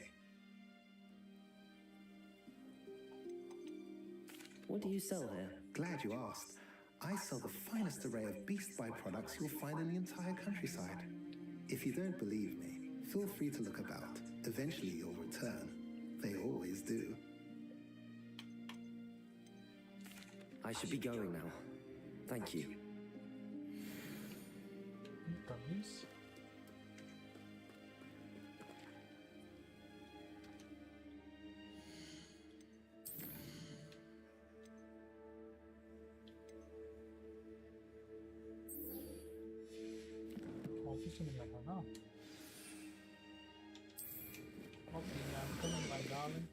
What do you sell here? Glad you asked. I sell the finest array of beast byproducts you'll find in the entire countryside. If you don't believe me, feel free to look about. Eventually you'll return. They always do. I should be going now. Thank you. Dummies. Office में लगा ना. Okay, I'm coming, my darling.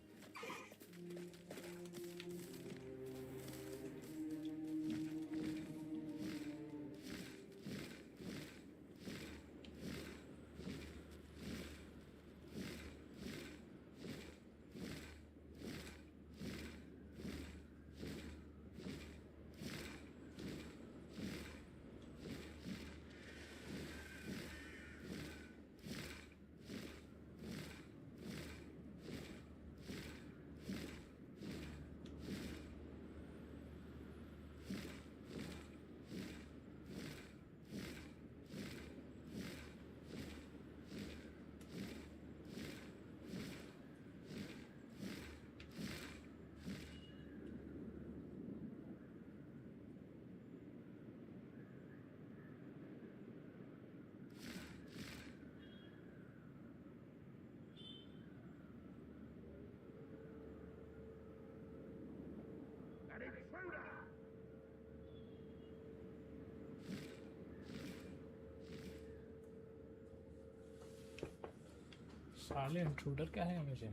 साले intruder क्या है मुझे.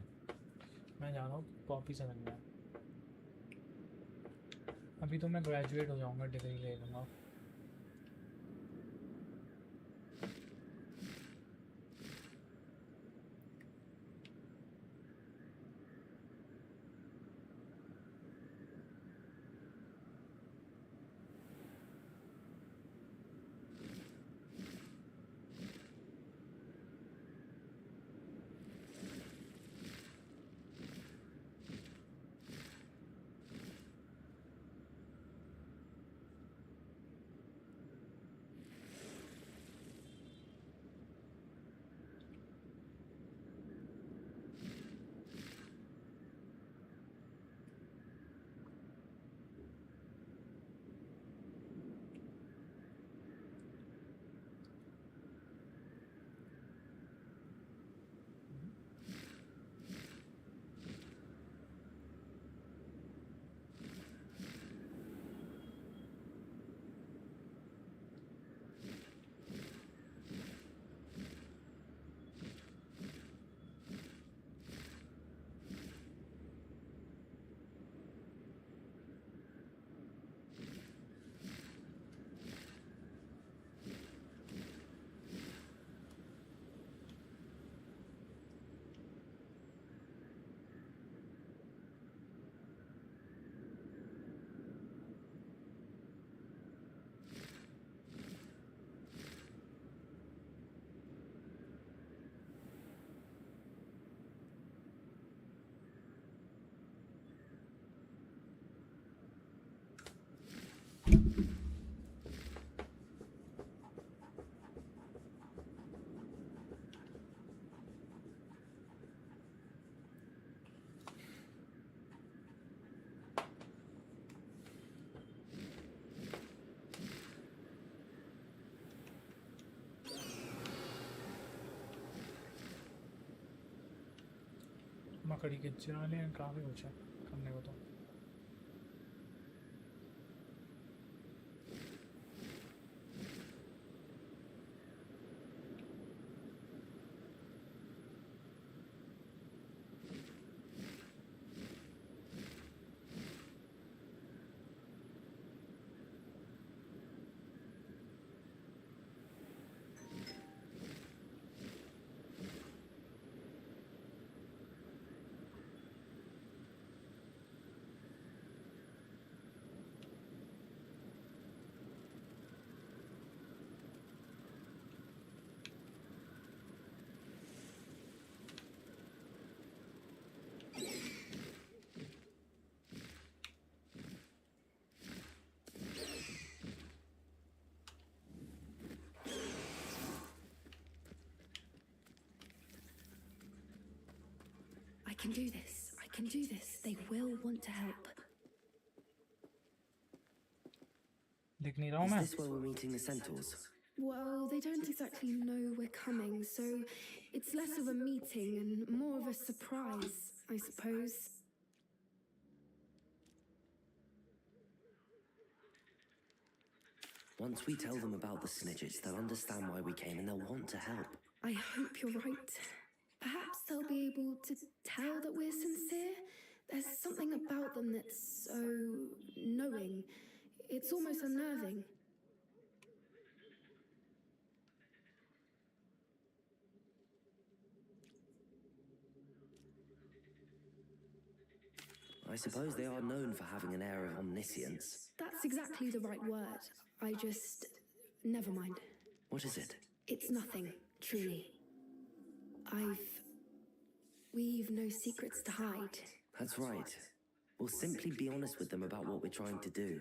मैं जा रहा हूँ पॉपी से मिलने. अभी तो मैं ग्रेजुएट हो जाऊँगा, डिग्री ले लूँगा. मकड़ी के जाले हैं काफ़ी कुछ है करने को तो. can do this. I can do this. They will want to help. दिख नहीं रहा हूँ Is मैं. this where we're meeting the centaurs? Well, they don't exactly know we're coming, so it's less of a meeting and more of a surprise, I suppose. Once we tell them about the Snidgets, they'll understand why we came and they'll want to help. I hope you're right. Perhaps they'll be able to tell that we're sincere. There's something about them that's so knowing. It's almost unnerving. I suppose they are known for having an air of omniscience. That's exactly the right word. I just... Never mind. What is it? It's nothing, truly. We've no secrets to hide. That's right. We'll simply be honest with them about what we're trying to do.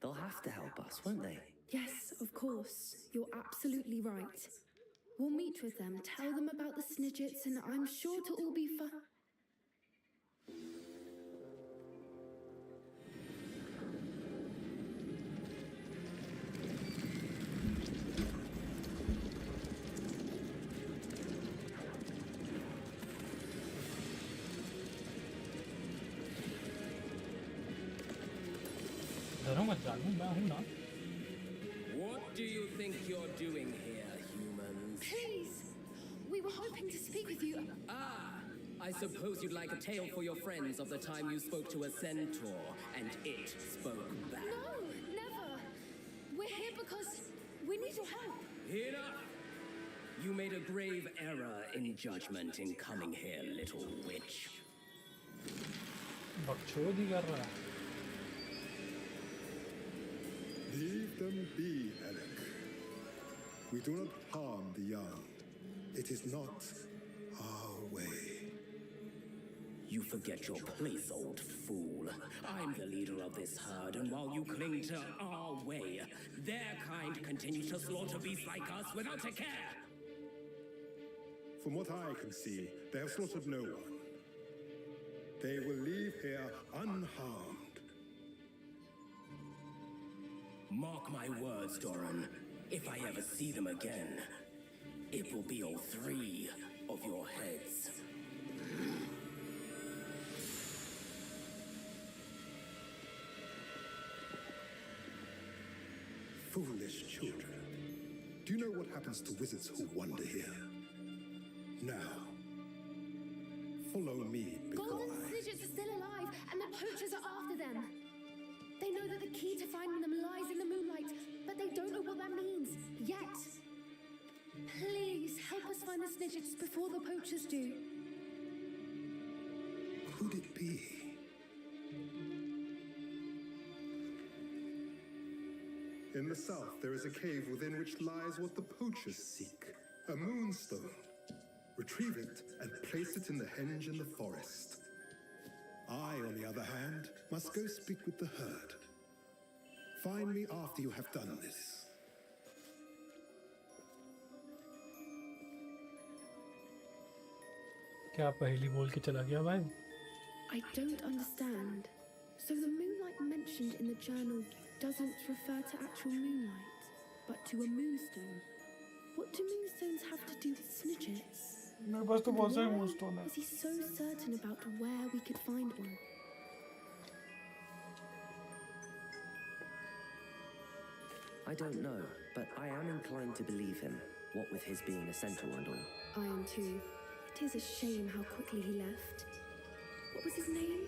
They'll have to help us, won't they? Yes, of course. You're absolutely right. We'll meet with them, tell them about the Snidgets, and I'm sure it'll all be fun. What do you think you're doing here, humans? Please! We were hoping to speak with you. Ah, I suppose you'd like a tale for your friends of the time you spoke to a centaur and it spoke back. No, never! We're here because we need your help. Enough! You made a grave error in judgment in coming here, little witch. बकचोदी कर रहा है. Leave them be, Alec. We do not harm the young. It is not our way. You forget your place, old fool. I'm the leader of this herd, and while you cling to our way, their kind continues to slaughter beasts like us without a care. From what I can see, they have slaughtered no one. They will leave here unharmed. Mark my words, Doran. If I ever see them again, it will be all three of your heads. Foolish children. Do you know what happens to wizards who wander here? Now, follow me before Golden Snidgets are still alive, and the poachers are after them. They know that the key to finding them lies in the moonlight, but they don't know what that means, yet. Please, help us find the Snidgets before the poachers do. Could it be? In the south, there is a cave within which lies what the poachers seek. A moonstone. Retrieve it and place it in the henge in the forest. I, on the other hand, must go speak with the herd. Find me after you have done this. क्या पहली बोल के चला गया भाई? I don't understand. So the moonlight mentioned in the journal doesn't refer to actual moonlight, but to a moonstone. What do moonstones have to do with Snidgets? मेरे पास तो बहुत सारे moonstone हैं. Is he so certain about where we could find one? I don't know, but I am inclined to believe him, what with his being a centaur and all. I am too. It is a shame how quickly he left. What was his name?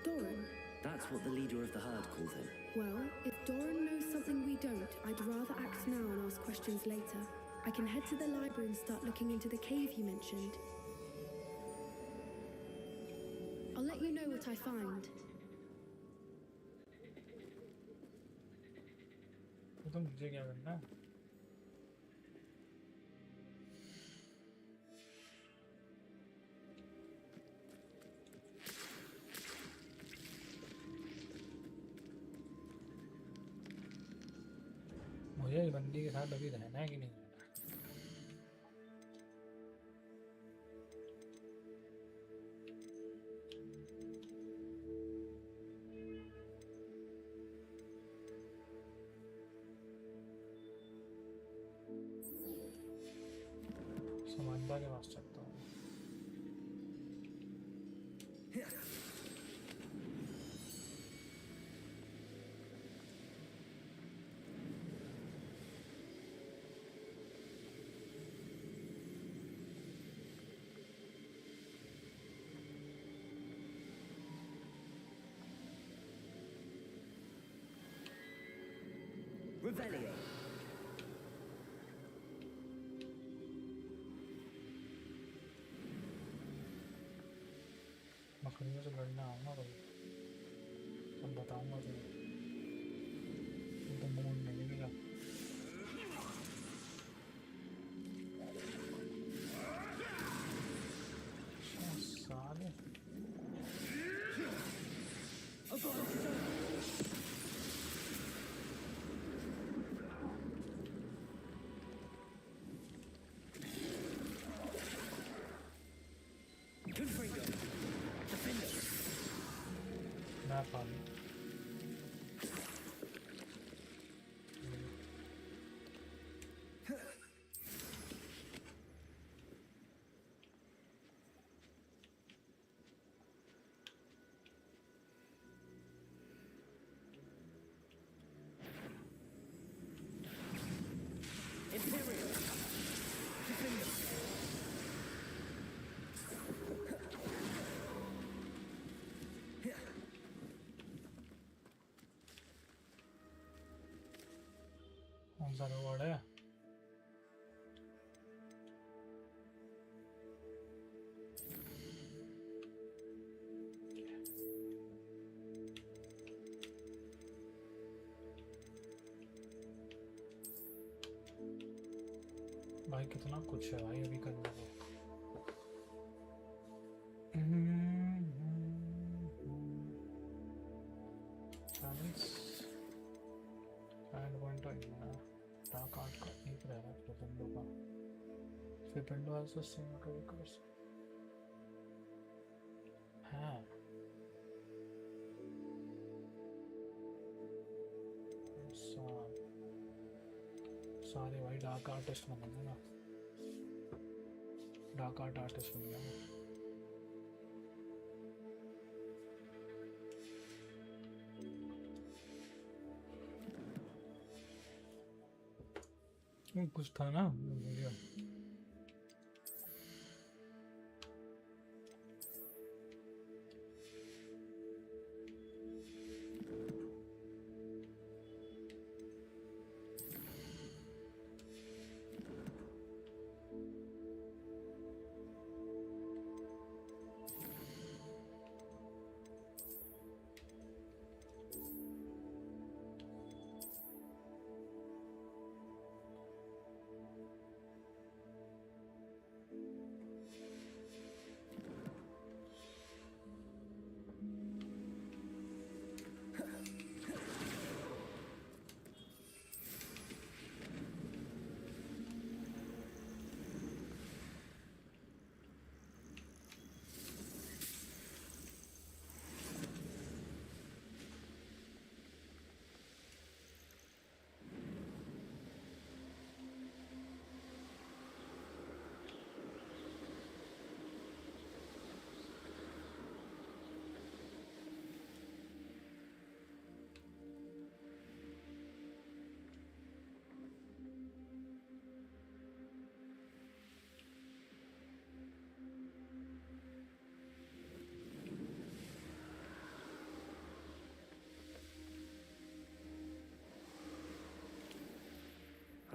Doran? That's what the leader of the herd called him. Well, if Doran knows something we don't, I'd rather act now and ask questions later. I can head to the library and start looking into the cave you mentioned. I'll let you know what I find. तो मुझे क्या करना है? मुझे इस बंदी के साथ अभी रहना है कि नहीं रहना? पास चलता हूँ। Revelio. मखनियों से लड़ना आऊँगा भाई, सब बताऊँगा तुम्हें। तो मूड नहीं मिला। साले मैं पानी कौन सा रिवॉर्ड है? भाई कितना कुछ है भाई अभी करने को। डार्क आर्ट का एक रह रहा है फ्लिपेंडो का। फ्लिपेंडो आल्सो सेम कर्स है। सारे भाई डार्क आर्टिस्ट बनेंगे ना, डार्क आर्ट आर्टिस्ट बन गया। कुछ था ना video.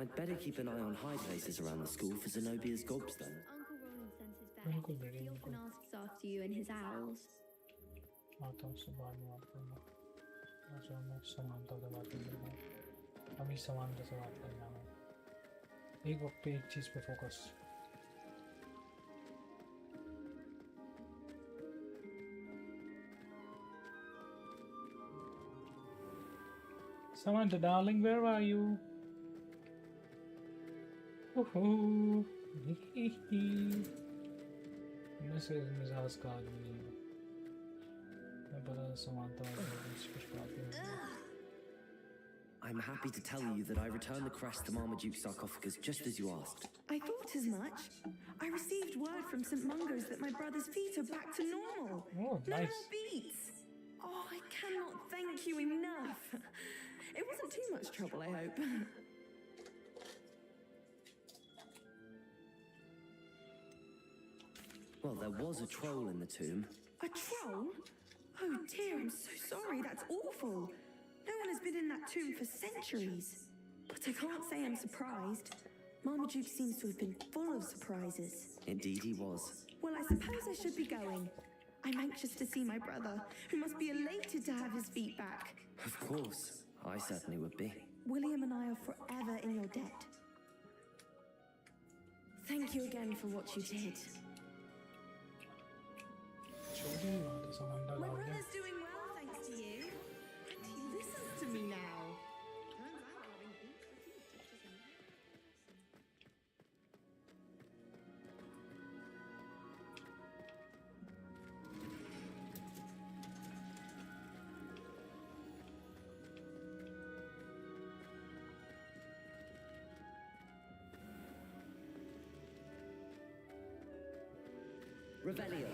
I'd better keep an eye on high places around the school for Zenobia's gobs then. Uncle Roland sends his best. He often asks after you and his owls. आता हूँ उससे बाद में बात करूँगा। अच्छा मैं समानता से बात करूँगा। अभी समानता से बात करना है। एक वक्त पे एक चीज़ पे focus. Samantha, darling, where are you? Woohoo! मिजाज का आदमी है। मैं पता समानता कुछ बातें I'm happy to tell you that I returned the crest to Marmaduke's sarcophagus just as you asked. I thought as much. I received word from St. Mungo's that my brother's feet are back to normal. Oh, No nice. more beats. Oh, I cannot thank you enough. It wasn't too much trouble, I hope. Well, there was a troll in the tomb. A troll? Oh dear, I'm so sorry. That's awful. No one has been in that tomb for centuries. But I can't say I'm surprised. Marmaduke seems to have been full of surprises. Indeed he was. Well, I suppose I should be going. I'm anxious to see my brother, who must be elated to have his feet back. Of course, I certainly would be. William and I are forever in your debt. Thank you again for what you did. My brother's doing well, thanks to you. And he listens to me now. Turns out having beat the feet teaches him Revelio.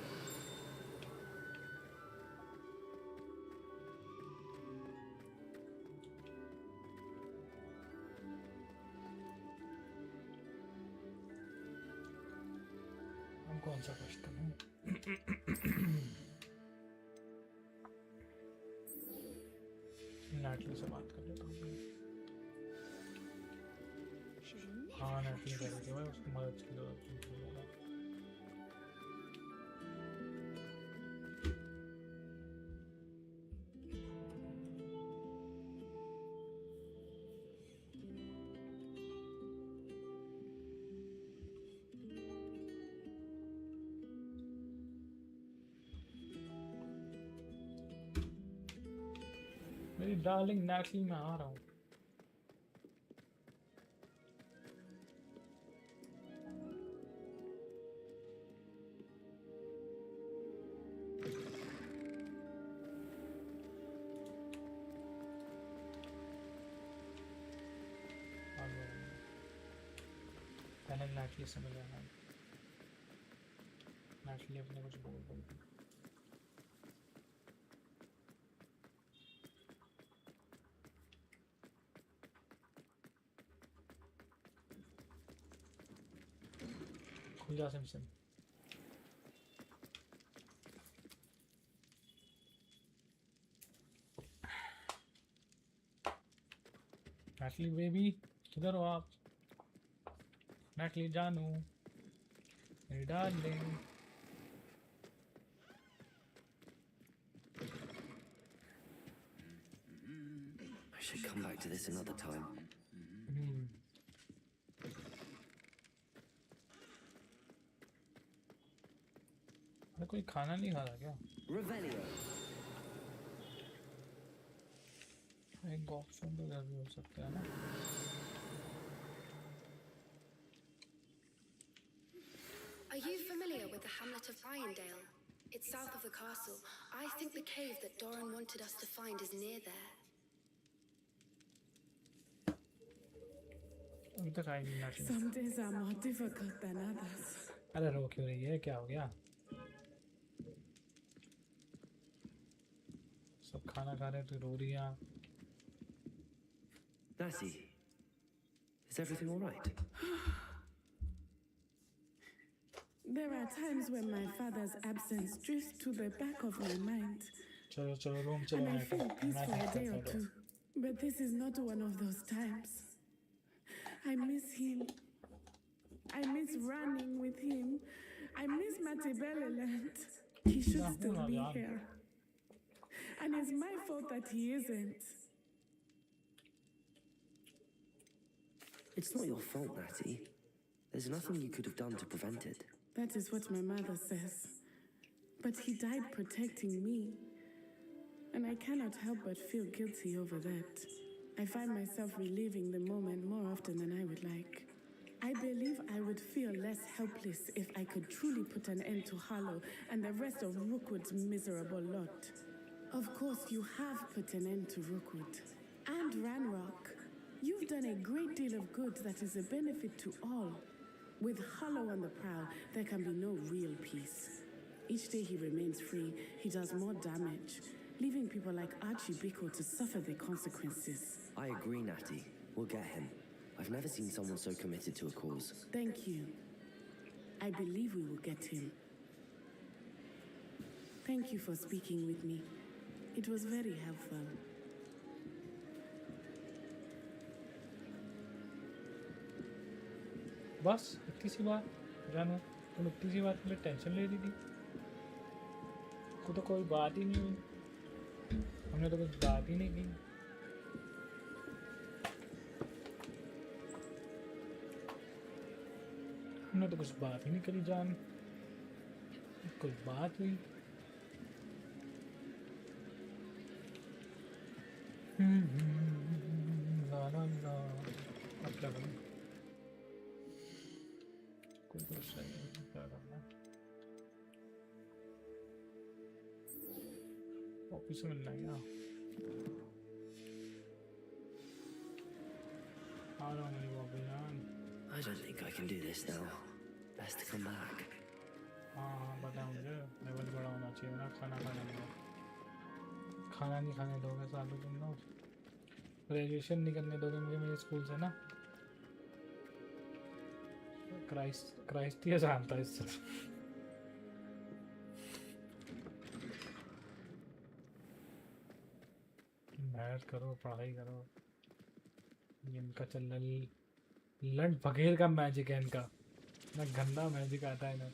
हम कौन सा question है? नाटली से बात कर लेता हूँ। हाँ नाटली कह रही थी भाई उसको मदद की जरूरत है। मेरी डार्लिंग नाटली में आ रहा हूँ। पहले नाटली से मिल जाना। नाटली अपने कुछ बोल रही थी। खुल जा सिम। नाटली बेबी किधर हो आप? नाटली जानू मेरी darling. I should come back to this another time. कोई खाना नहीं खा रहा क्या? Revelio. एक ऑप्शन तो जरूर हो सकता है ना। Are you familiar with the hamlet of Irondale? It's south of the castle. I think the cave that Doran wanted us to find is near there. अभी तक आई नहीं नाटली। Some days are more difficult than others. अरे रो क्यों रही है? क्या हो गया? सब खाना खा रहे तो रो रही है। Lassie, is everything all right? There are times when my father's absence drifts to the back of my mind. चलो रूम And चलो। I feel peace for a day or two. But this is not one of those times. I miss him. I miss running with him. I miss Matibeleland. He should still be here. And it's my fault that he isn't. It's not your fault, Natty. There's nothing you could have done to prevent it. That is what my mother says. But he died protecting me. And I cannot help but feel guilty over that. I find myself reliving the moment more often than I would like. I believe I would feel less helpless if I could truly put an end to Harlow and the rest of Rookwood's miserable lot. Of course, you have put an end to Rookwood. And Ranrock, you've done a great deal of good that is a benefit to all. With Hollow on the prowl, there can be no real peace. Each day he remains free, he does more damage, leaving people like Archie Bickle to suffer the consequences. I agree, Natty. We'll get him. I've never seen someone so committed to a cause. Thank you. I believe we will get him. Thank you for speaking with me. It was very helpful. बस इतनी सी बात जानू तुम इतनी सी बात के लिए tension ले रही थी को तो कोई बात ही नहीं हुई हमने तो कुछ बात ही नहीं की हमने तो कुछ बात ही नहीं करी जान कोई बात हुई ला ला ला अब क्या करूं कोई तो सही नहीं क्या करना ऑफिस में मिलना है यार आ रहा हूँ मेरी बॉबी जान I don't think I can do this now. Best to come back. हाँ पता है मुझे लेवल बड़ा होना चाहिए ना खाना खाने में खाना नहीं खाने दोगे सालों तुम लोग ग्रेजुएशन नहीं करने दोगे मुझे मेरे स्कूल से ना क्राइस्ट ही जानता है इससे मेहनत करो पढ़ाई करो इनका चल लंड फकीर का मैजिक है इनका ना गंदा मैजिक आता है ना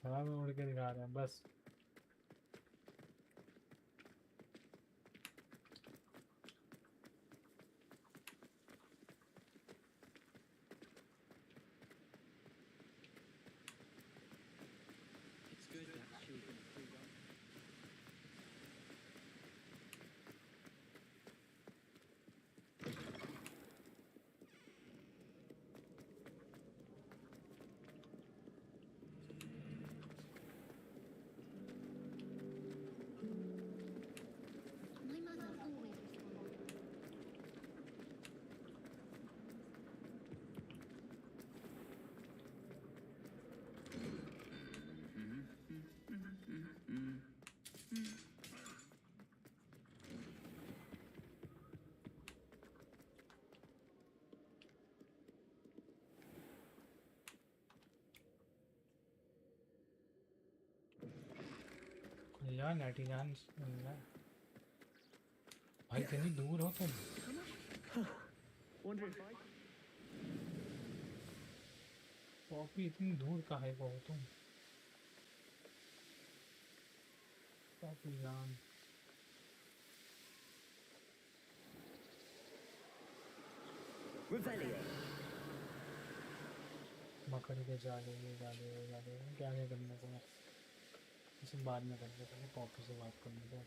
हवा में उड़ के दिखा रहे हैं बस यार नैटी जान भाई कितनी दूर हो तुम पॉपी इतनी दूर कहाँ है वो तुम पॉपी जान मकड़ी के जाले क्या करने को इसे बाद में करते पहले पॉपी से बात करने दो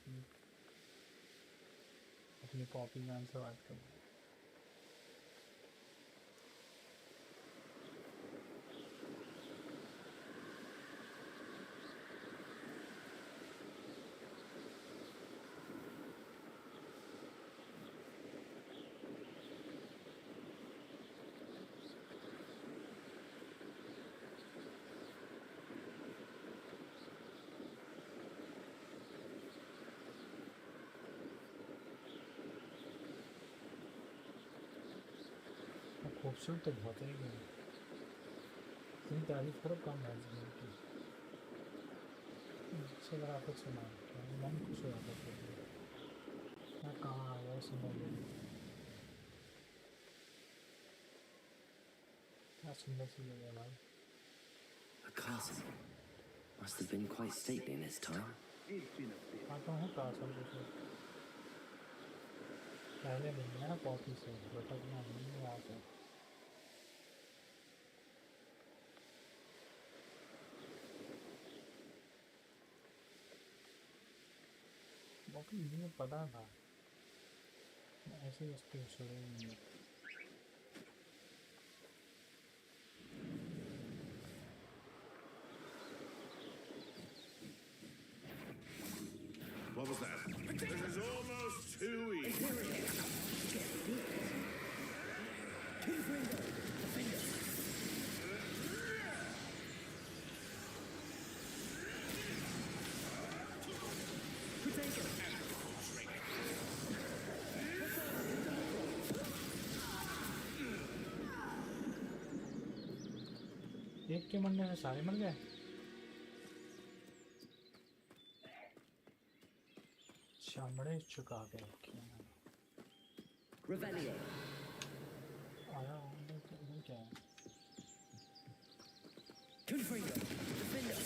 अपनी पॉपी जान से बात करनी खूबसूरत तो बहुत है इतनी तारीफ करो कम है की अच्छे ग्राफिक्स बना मन खुश हो जाता है मैं कहाँ आ गया सुंदर क्या सुंदर सी जगह भाई A castle must have been quite stately in its time. आता हूँ कासल जैसे पहले मिलना है पॉपी से भटकना नहीं आता पॉपी मुझे पता था ऐसे उसके छोड़े नहीं What was that? This is almost too easy. एक के मरने से सारे मर गए। चमड़े चुका के रखे हैं। Revelio. आया उधर क्या है? Confringo. Defender.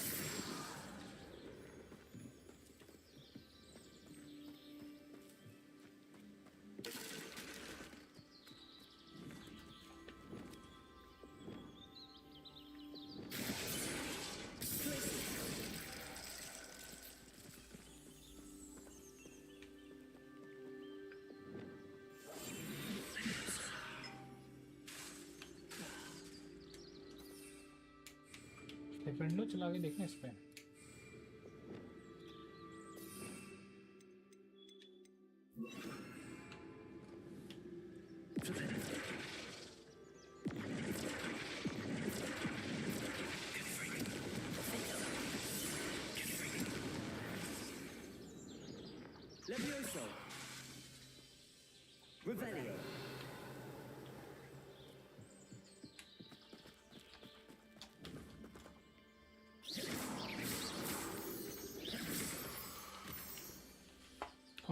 डिफेंडो चला के देखना इस पे। Levioso. Revelio.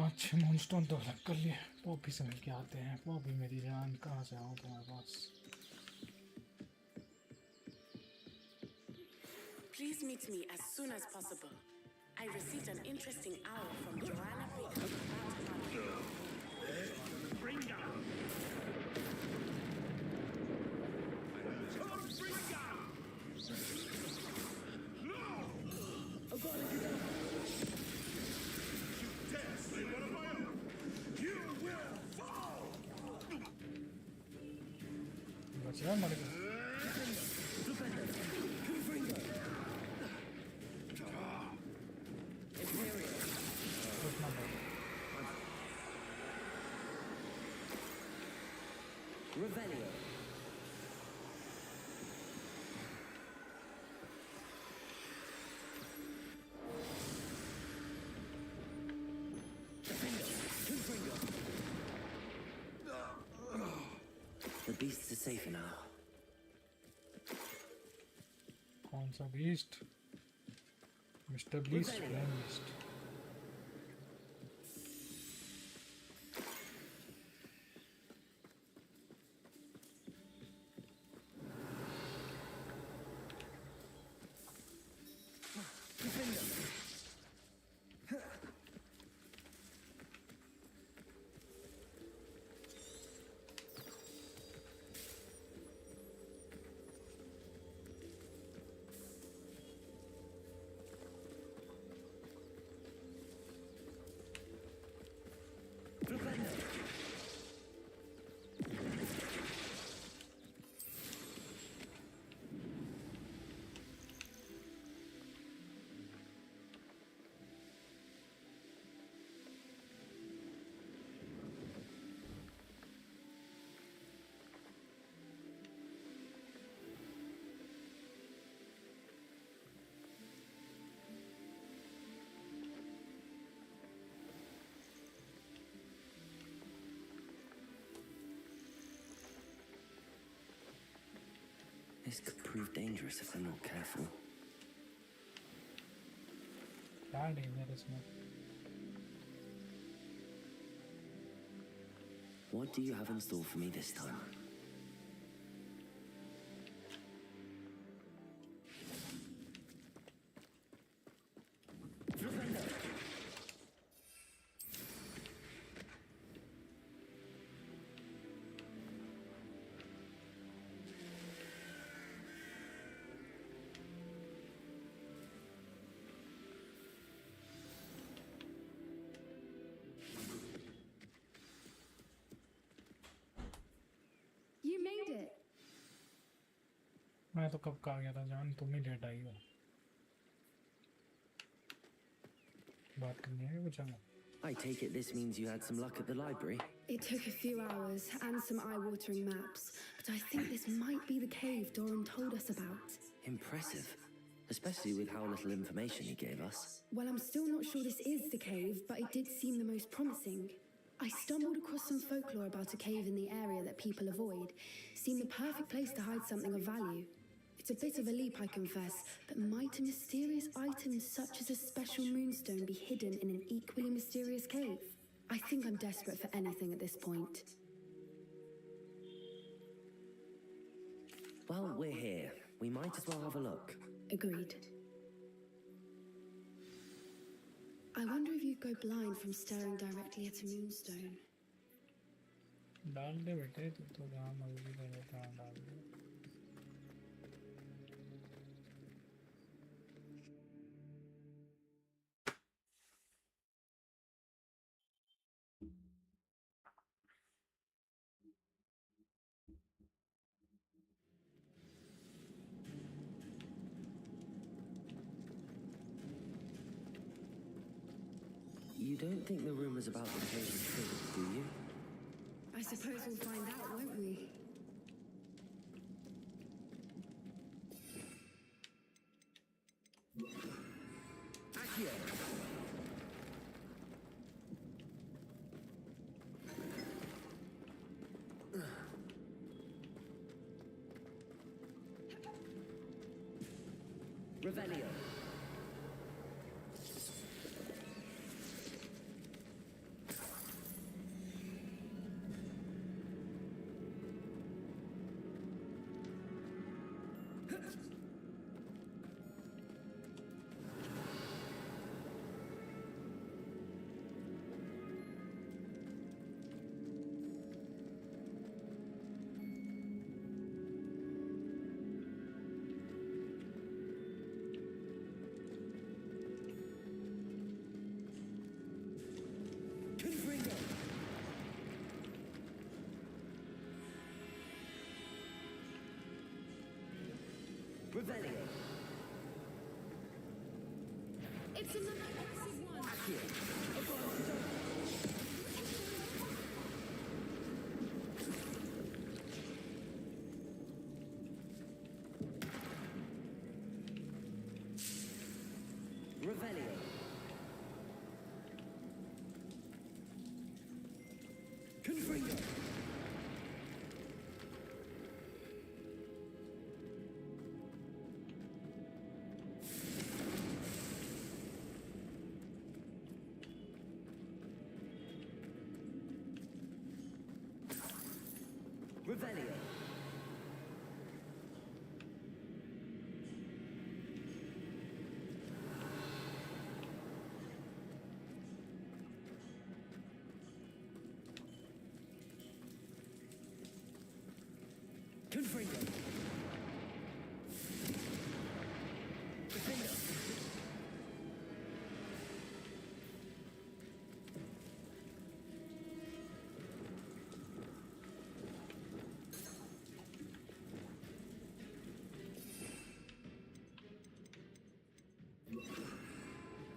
अच्छे मॉन्स्टर तो अलग कर लिए। पॉपी से मिलके आते हैं। पॉपी मेरी जान, कहाँ से आऊँ तुम्हारे पास? Please meet me as soon as possible. I received an interesting hour from Joanna Baker about her. Bring down! Bring down! No! I've got to get down. You dare slay one of my own! You will fall! बच गया, मर गया। Revelio. The beasts are safer now. कौन सा beast? Mister Beast, plain beast. This could prove dangerous if they're not careful. क्या danger इसमें? What do you have in store for me this time? You made it. मैं तो कब का आ गया था जान, तुम ही लेट आई हो। बात करनी है कुछ हमें? I take it this means you had some luck at the library? It took a few hours and some eye-watering maps, but I think this might be the cave Doran told us about. Impressive. Especially with how little information he gave us. Well, I'm still not sure this is the cave, but it did seem the most promising. I stumbled across some folklore about a cave in the area that people avoid. Seemed the perfect place to hide something of value. It's a bit of a leap, I confess, but might a mysterious item such as a special moonstone be hidden in an equally mysterious cave? I think I'm desperate for anything at this point. Well, we're here. We might as well have a look. Agreed. I wonder if you'd go blind from staring directly at a moonstone. डाल दे बेटे तू तो जहाँ मर्जी कर लेता है डाल दे You don't think the rumors about the cave are true, do you? I suppose we'll find out, won't we? Accio! Revelio. Revelio. It's another massive one. Revelio. Confringo. Revelio. Confringo. Defender.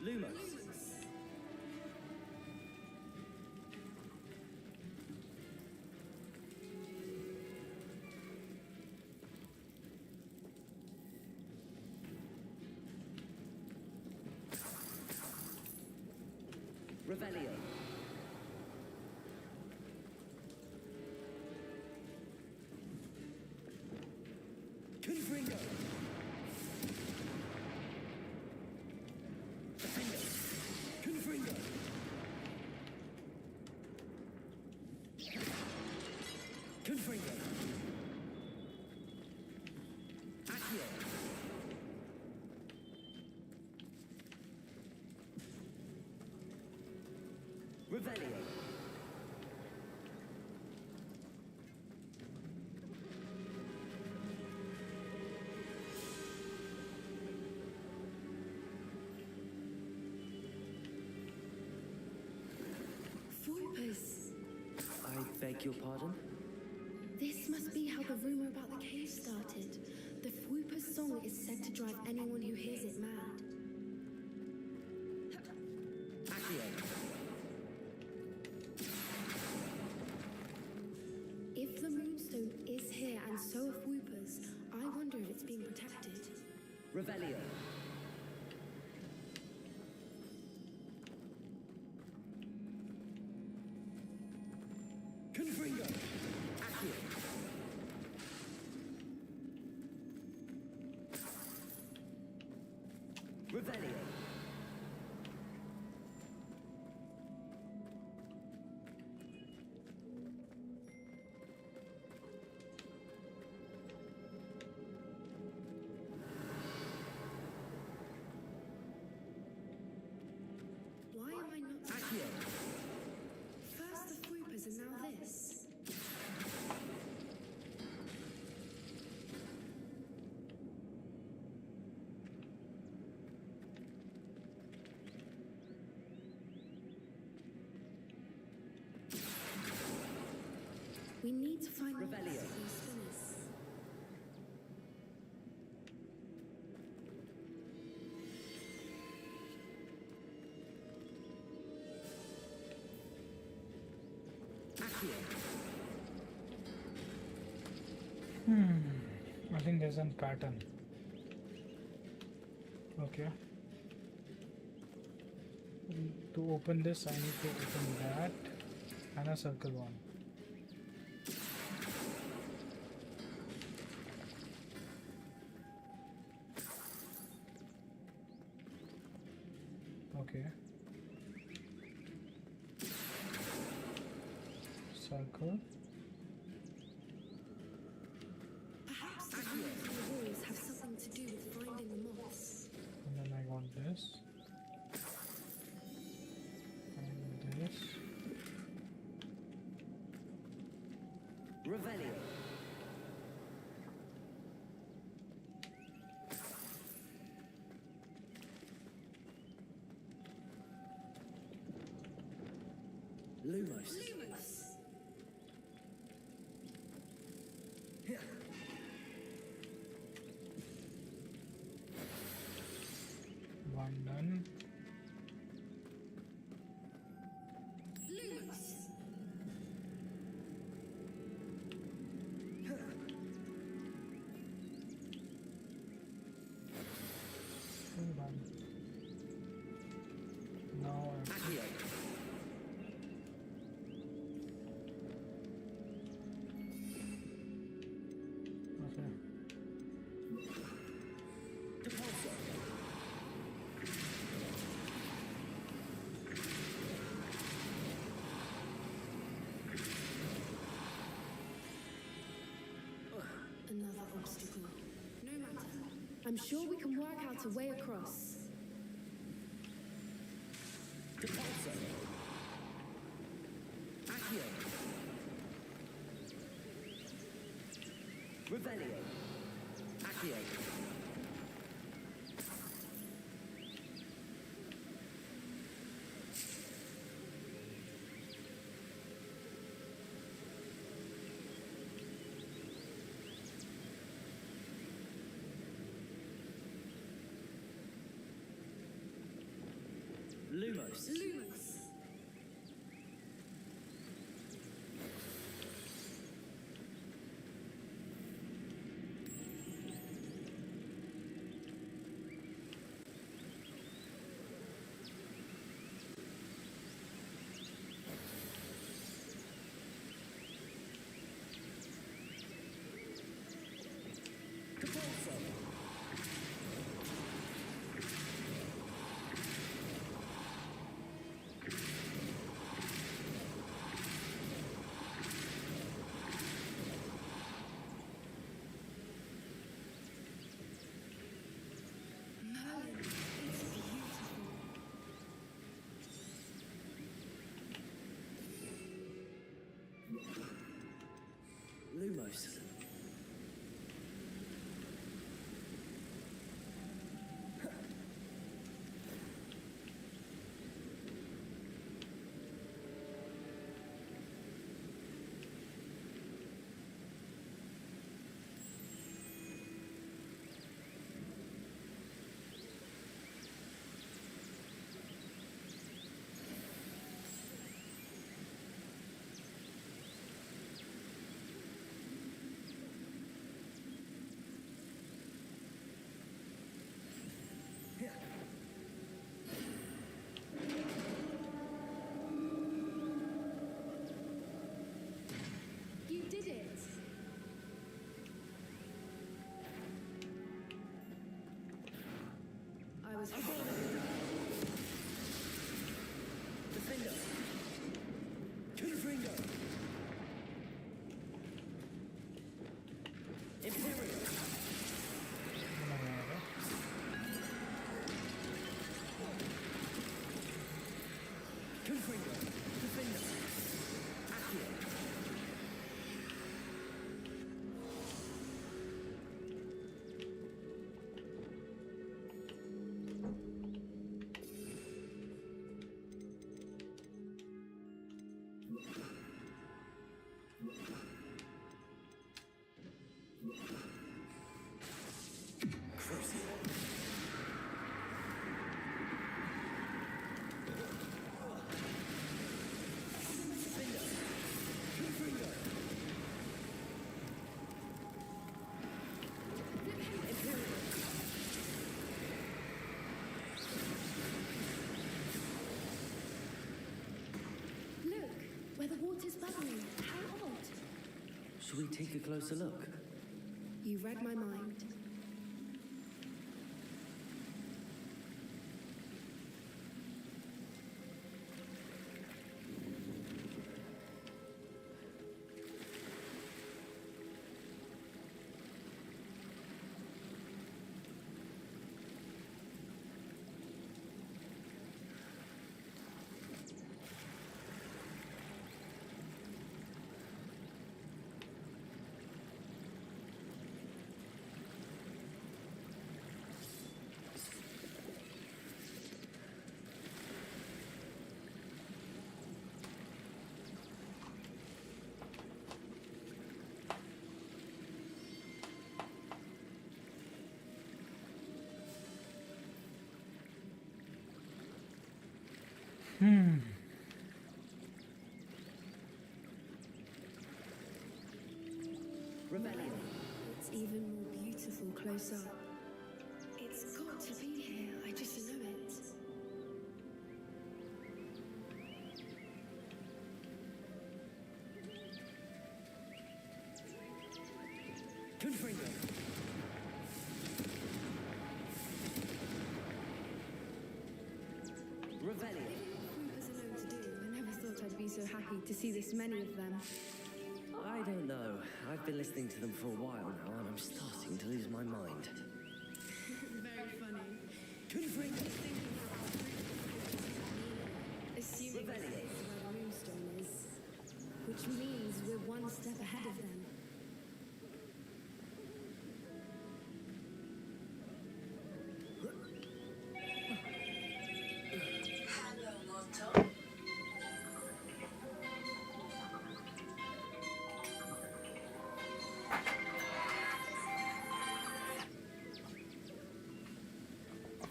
Lumos. Revelio. Confringo. Defender. Confringo. Confringo. Accio. Revelio. Voipers. I beg your pardon? This must be how the rumor about the cave started. The Fwooper's song is said to drive anyone who hears it mad. Accio. If the moonstone is here and so are Fwoopers, I wonder if it's being protected. Revelio. Confringo. Accio. We need to find Revelio. these spinners. I think there's a pattern. Okay. To open this, I need to open that and a circle one. Okay. Circle. Perhaps the views on the walls have something to do with finding the moths. And then I want this. And this. Revelio. Lumos. One done. Two done. Now I okay. Another obstacle. No matter. I'm sure we can work out a way across. Revelio. Accio. Lumos. Lumos. You did it! I was Defender. Confringo. Imperial. Confringo. Defender. Accio. where the water's bubbling. How odd. Should we take a closer look? You read my mind. Rebellion. It's even more beautiful close up. It's got to be here. I just know it. Confringo. Revelio. Creepers are known to do. I never thought I'd be so happy to see this many of them. I don't know. I've been listening to them for a while now, and I'm starting to lose my mind. Very funny. Confringo. Assuming this is where the moonstone is, which means we're one step ahead of them.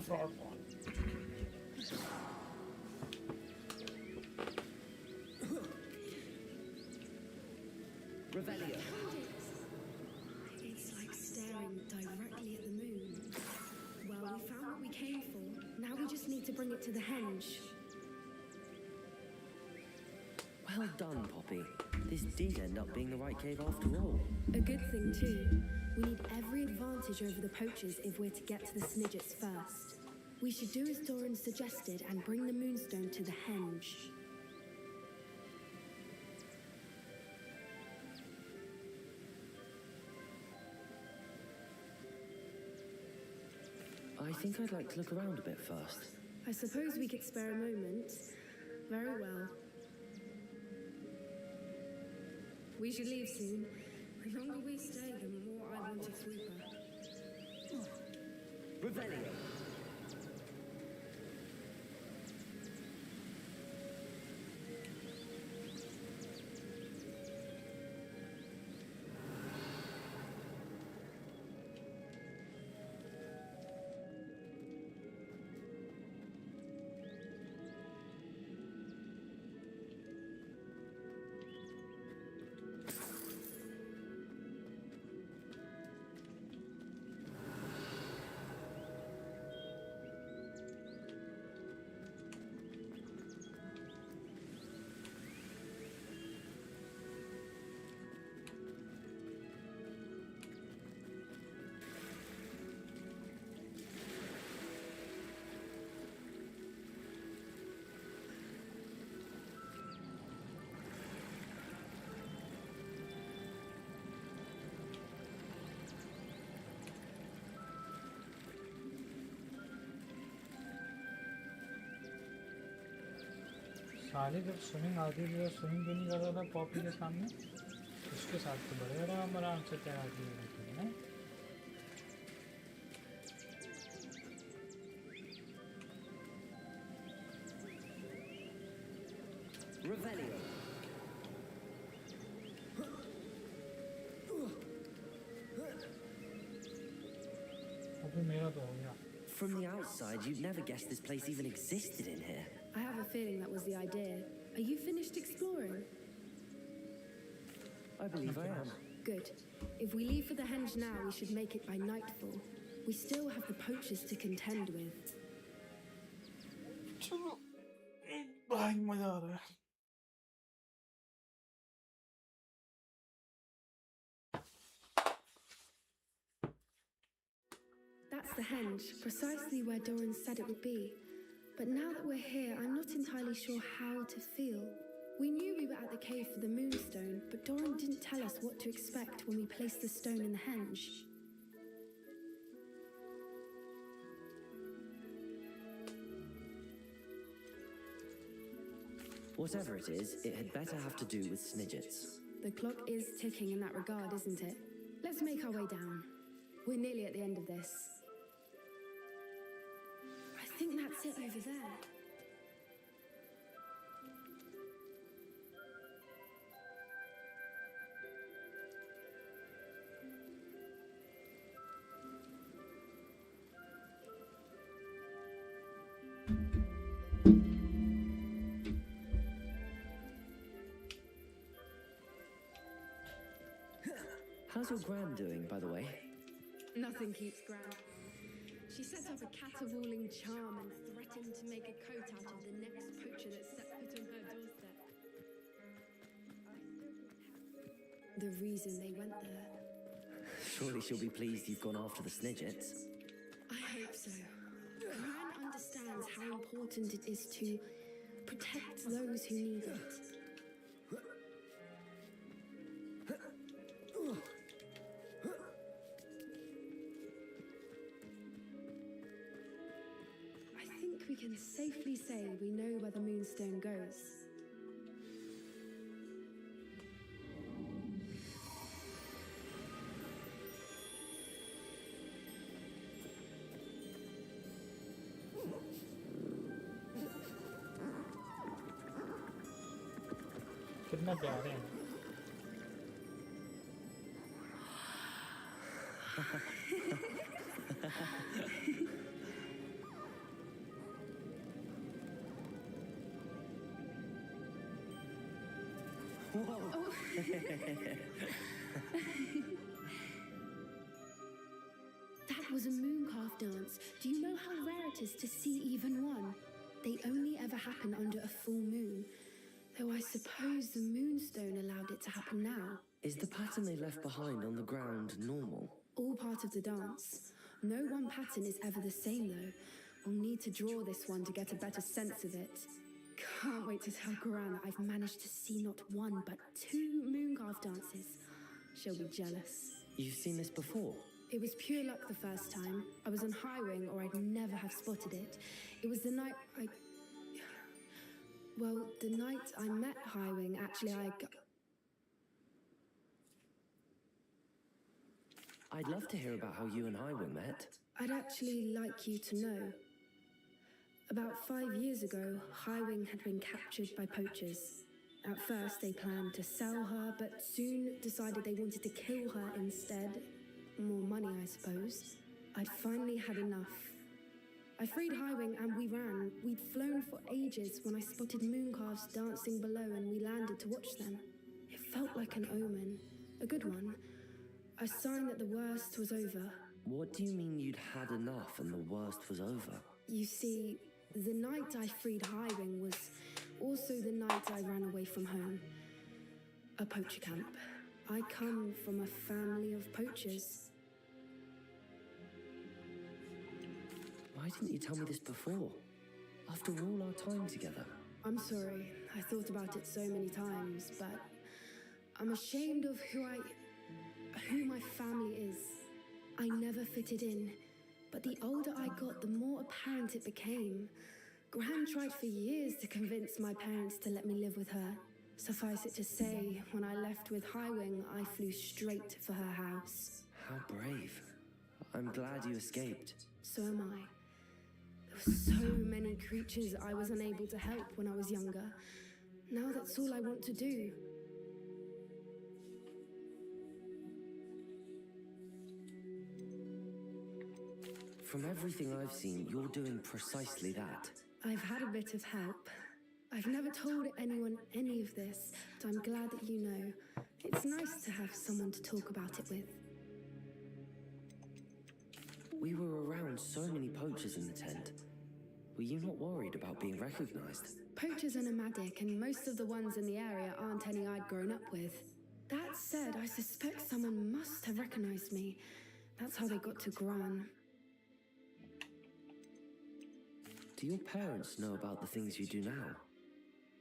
Fraud. Revelio. It's like staring directly at the moon. Well, we found what we came for. Now we just need to bring it to the henge. Well done, Poppy. This did end up being the right cave after all. A good thing, too. We need every advantage over the poachers if we're to get to the Snidgets first. We should do as Doran suggested and bring the moonstone to the henge. I think I'd like to look around a bit first. I suppose we could spare a moment. Very well. We should leave soon. The longer we stay, the more I want a creeper. Revelio. साले जब swimming आती थी swimming क्यों नहीं कर रहा था Poppy के सामने उसके साथ तो बड़े आराम से तैराती रहती है ना Revelio. अभी मेरा तो हो गया From the outside, you'd never guess this place even existed in here. I have a feeling that was the idea. Are you finished exploring? I believe I am. Good. If we leave for the henge now, we should make it by nightfall. We still have the poachers to contend with. चलो भाई मजा आ रहा है henge, precisely where Doran said it would be. But now that we're here, I'm not entirely sure how to feel. We knew we were at the cave for the moonstone, but Doran didn't tell us what to expect when we placed the stone in the henge. Whatever it is, it had better have to do with Snidgets. The clock is ticking in that regard, isn't it? Let's make our way down. We're nearly at the end of this. I think that's it over there. How's your gran doing, by the way? Nothing keeps Gran. She set up a caterwauling charm and threatened to make a coat out of the next poacher that set foot on her doorstep. The reason they went there. Surely she'll be pleased you've gone after the Snidgets. I hope so. Gran understands how important it is to protect those who need it. We can safely say we know where the moonstone goes. कितना प्यारे हैं That was a mooncalf dance. Do you know how rare it is to see even one? They only ever happen under a full moon. Though I suppose the moonstone allowed it to happen now. Is the pattern they left behind on the ground normal? All part of the dance. No one pattern is ever the same though. We'll need to draw this one to get a better sense of it. Can't wait to tell Gran that I've managed to see not one but two mooncalf dances. She'll be jealous. You've seen this before? It was pure luck the first time. I was on Highwing or I'd never have spotted it. It was the night the night I met Highwing, actually I'd love to hear about how you and Highwing met. I'd actually like you to know. About 5 years ago, Highwing had been captured by poachers. At first, they planned to sell her, but soon decided they wanted to kill her instead. More money, I suppose. I'd finally had enough. I freed Highwing and we ran. We'd flown for ages when I spotted mooncalves dancing below and we landed to watch them. It felt like an omen. A good one. A sign that the worst was over. What do you mean you'd had enough and the worst was over? You see, the night I freed Highwing was also the night I ran away from home. A poacher camp. I come from a family of poachers. Why didn't you tell me this before? After all our time together. I'm sorry. I thought about it so many times, but I'm ashamed of who my family is. I never fitted in, but the older I got, the more apparent it became. Gran tried for years to convince my parents to let me live with her. Suffice it to say, when I left with Highwing, I flew straight for her house. How brave. I'm glad you escaped. So am I. There were so many creatures I was unable to help when I was younger. Now that's all I want to do. From everything I've seen, you're doing precisely that. I've had a bit of help. I've never told anyone any of this, but I'm glad that you know. It's nice to have someone to talk about it with. We were around so many poachers in the tent. Were you not worried about being recognized? Poachers are nomadic, and most of the ones in the area aren't any I'd grown up with. That said, I suspect someone must have recognized me. That's how they got to Gran. Do your parents know about the things you do now?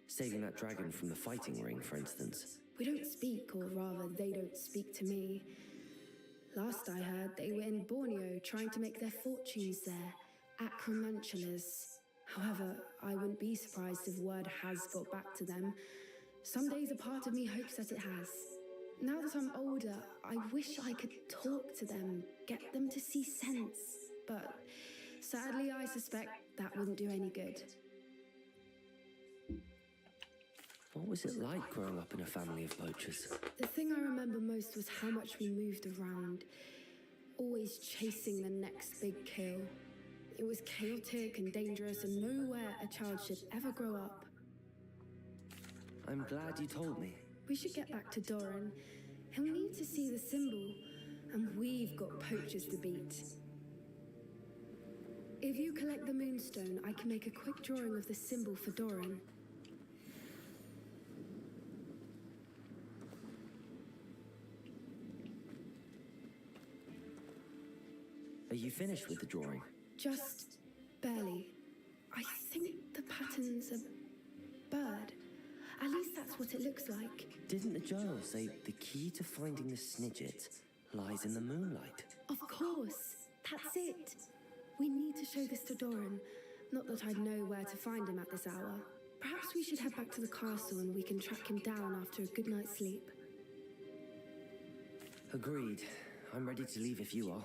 Saving that dragon from the fighting ring, for instance. We don't speak, or rather, they don't speak to me. Last I heard, they were in Borneo trying to make their fortunes there, acromantulas. However, I wouldn't be surprised if word has got back to them. Some days a part of me hopes that it has. Now that I'm older, I wish I could talk to them, get them to see sense. But sadly, I suspect that wouldn't do any good. What was it like growing up in a family of poachers? The thing I remember most was how much we moved around, always chasing the next big kill. It was chaotic and dangerous, and nowhere a child should ever grow up. I'm glad you told me. We should get back to Doran. He'll need to see the symbol, and we've got poachers to beat. If you collect the moonstone, I can make a quick drawing of the symbol for Doran. Are you finished with the drawing? Just barely. I think the pattern's a bird. At least that's what it looks like. Didn't the journal say the key to finding the Snidget lies in the moonlight? Of course. That's it. We need to show this to Doran. Not that I'd know where to find him at this hour. Perhaps we should head back to the castle and we can track him down after a good night's sleep. Agreed. I'm ready to leave if you are.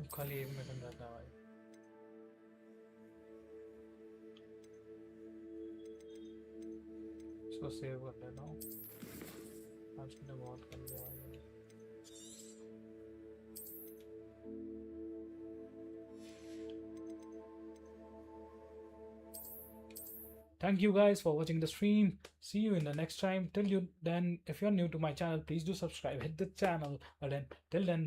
अब खाली 1 minute रहता है भाई. इसको save कर लेता हूँ. आज मैंने बहुत कर लिया है. Thank you guys for watching the stream. See you in the next time. Till then, if you're new to my channel, please do subscribe, hit the channel button. Till then.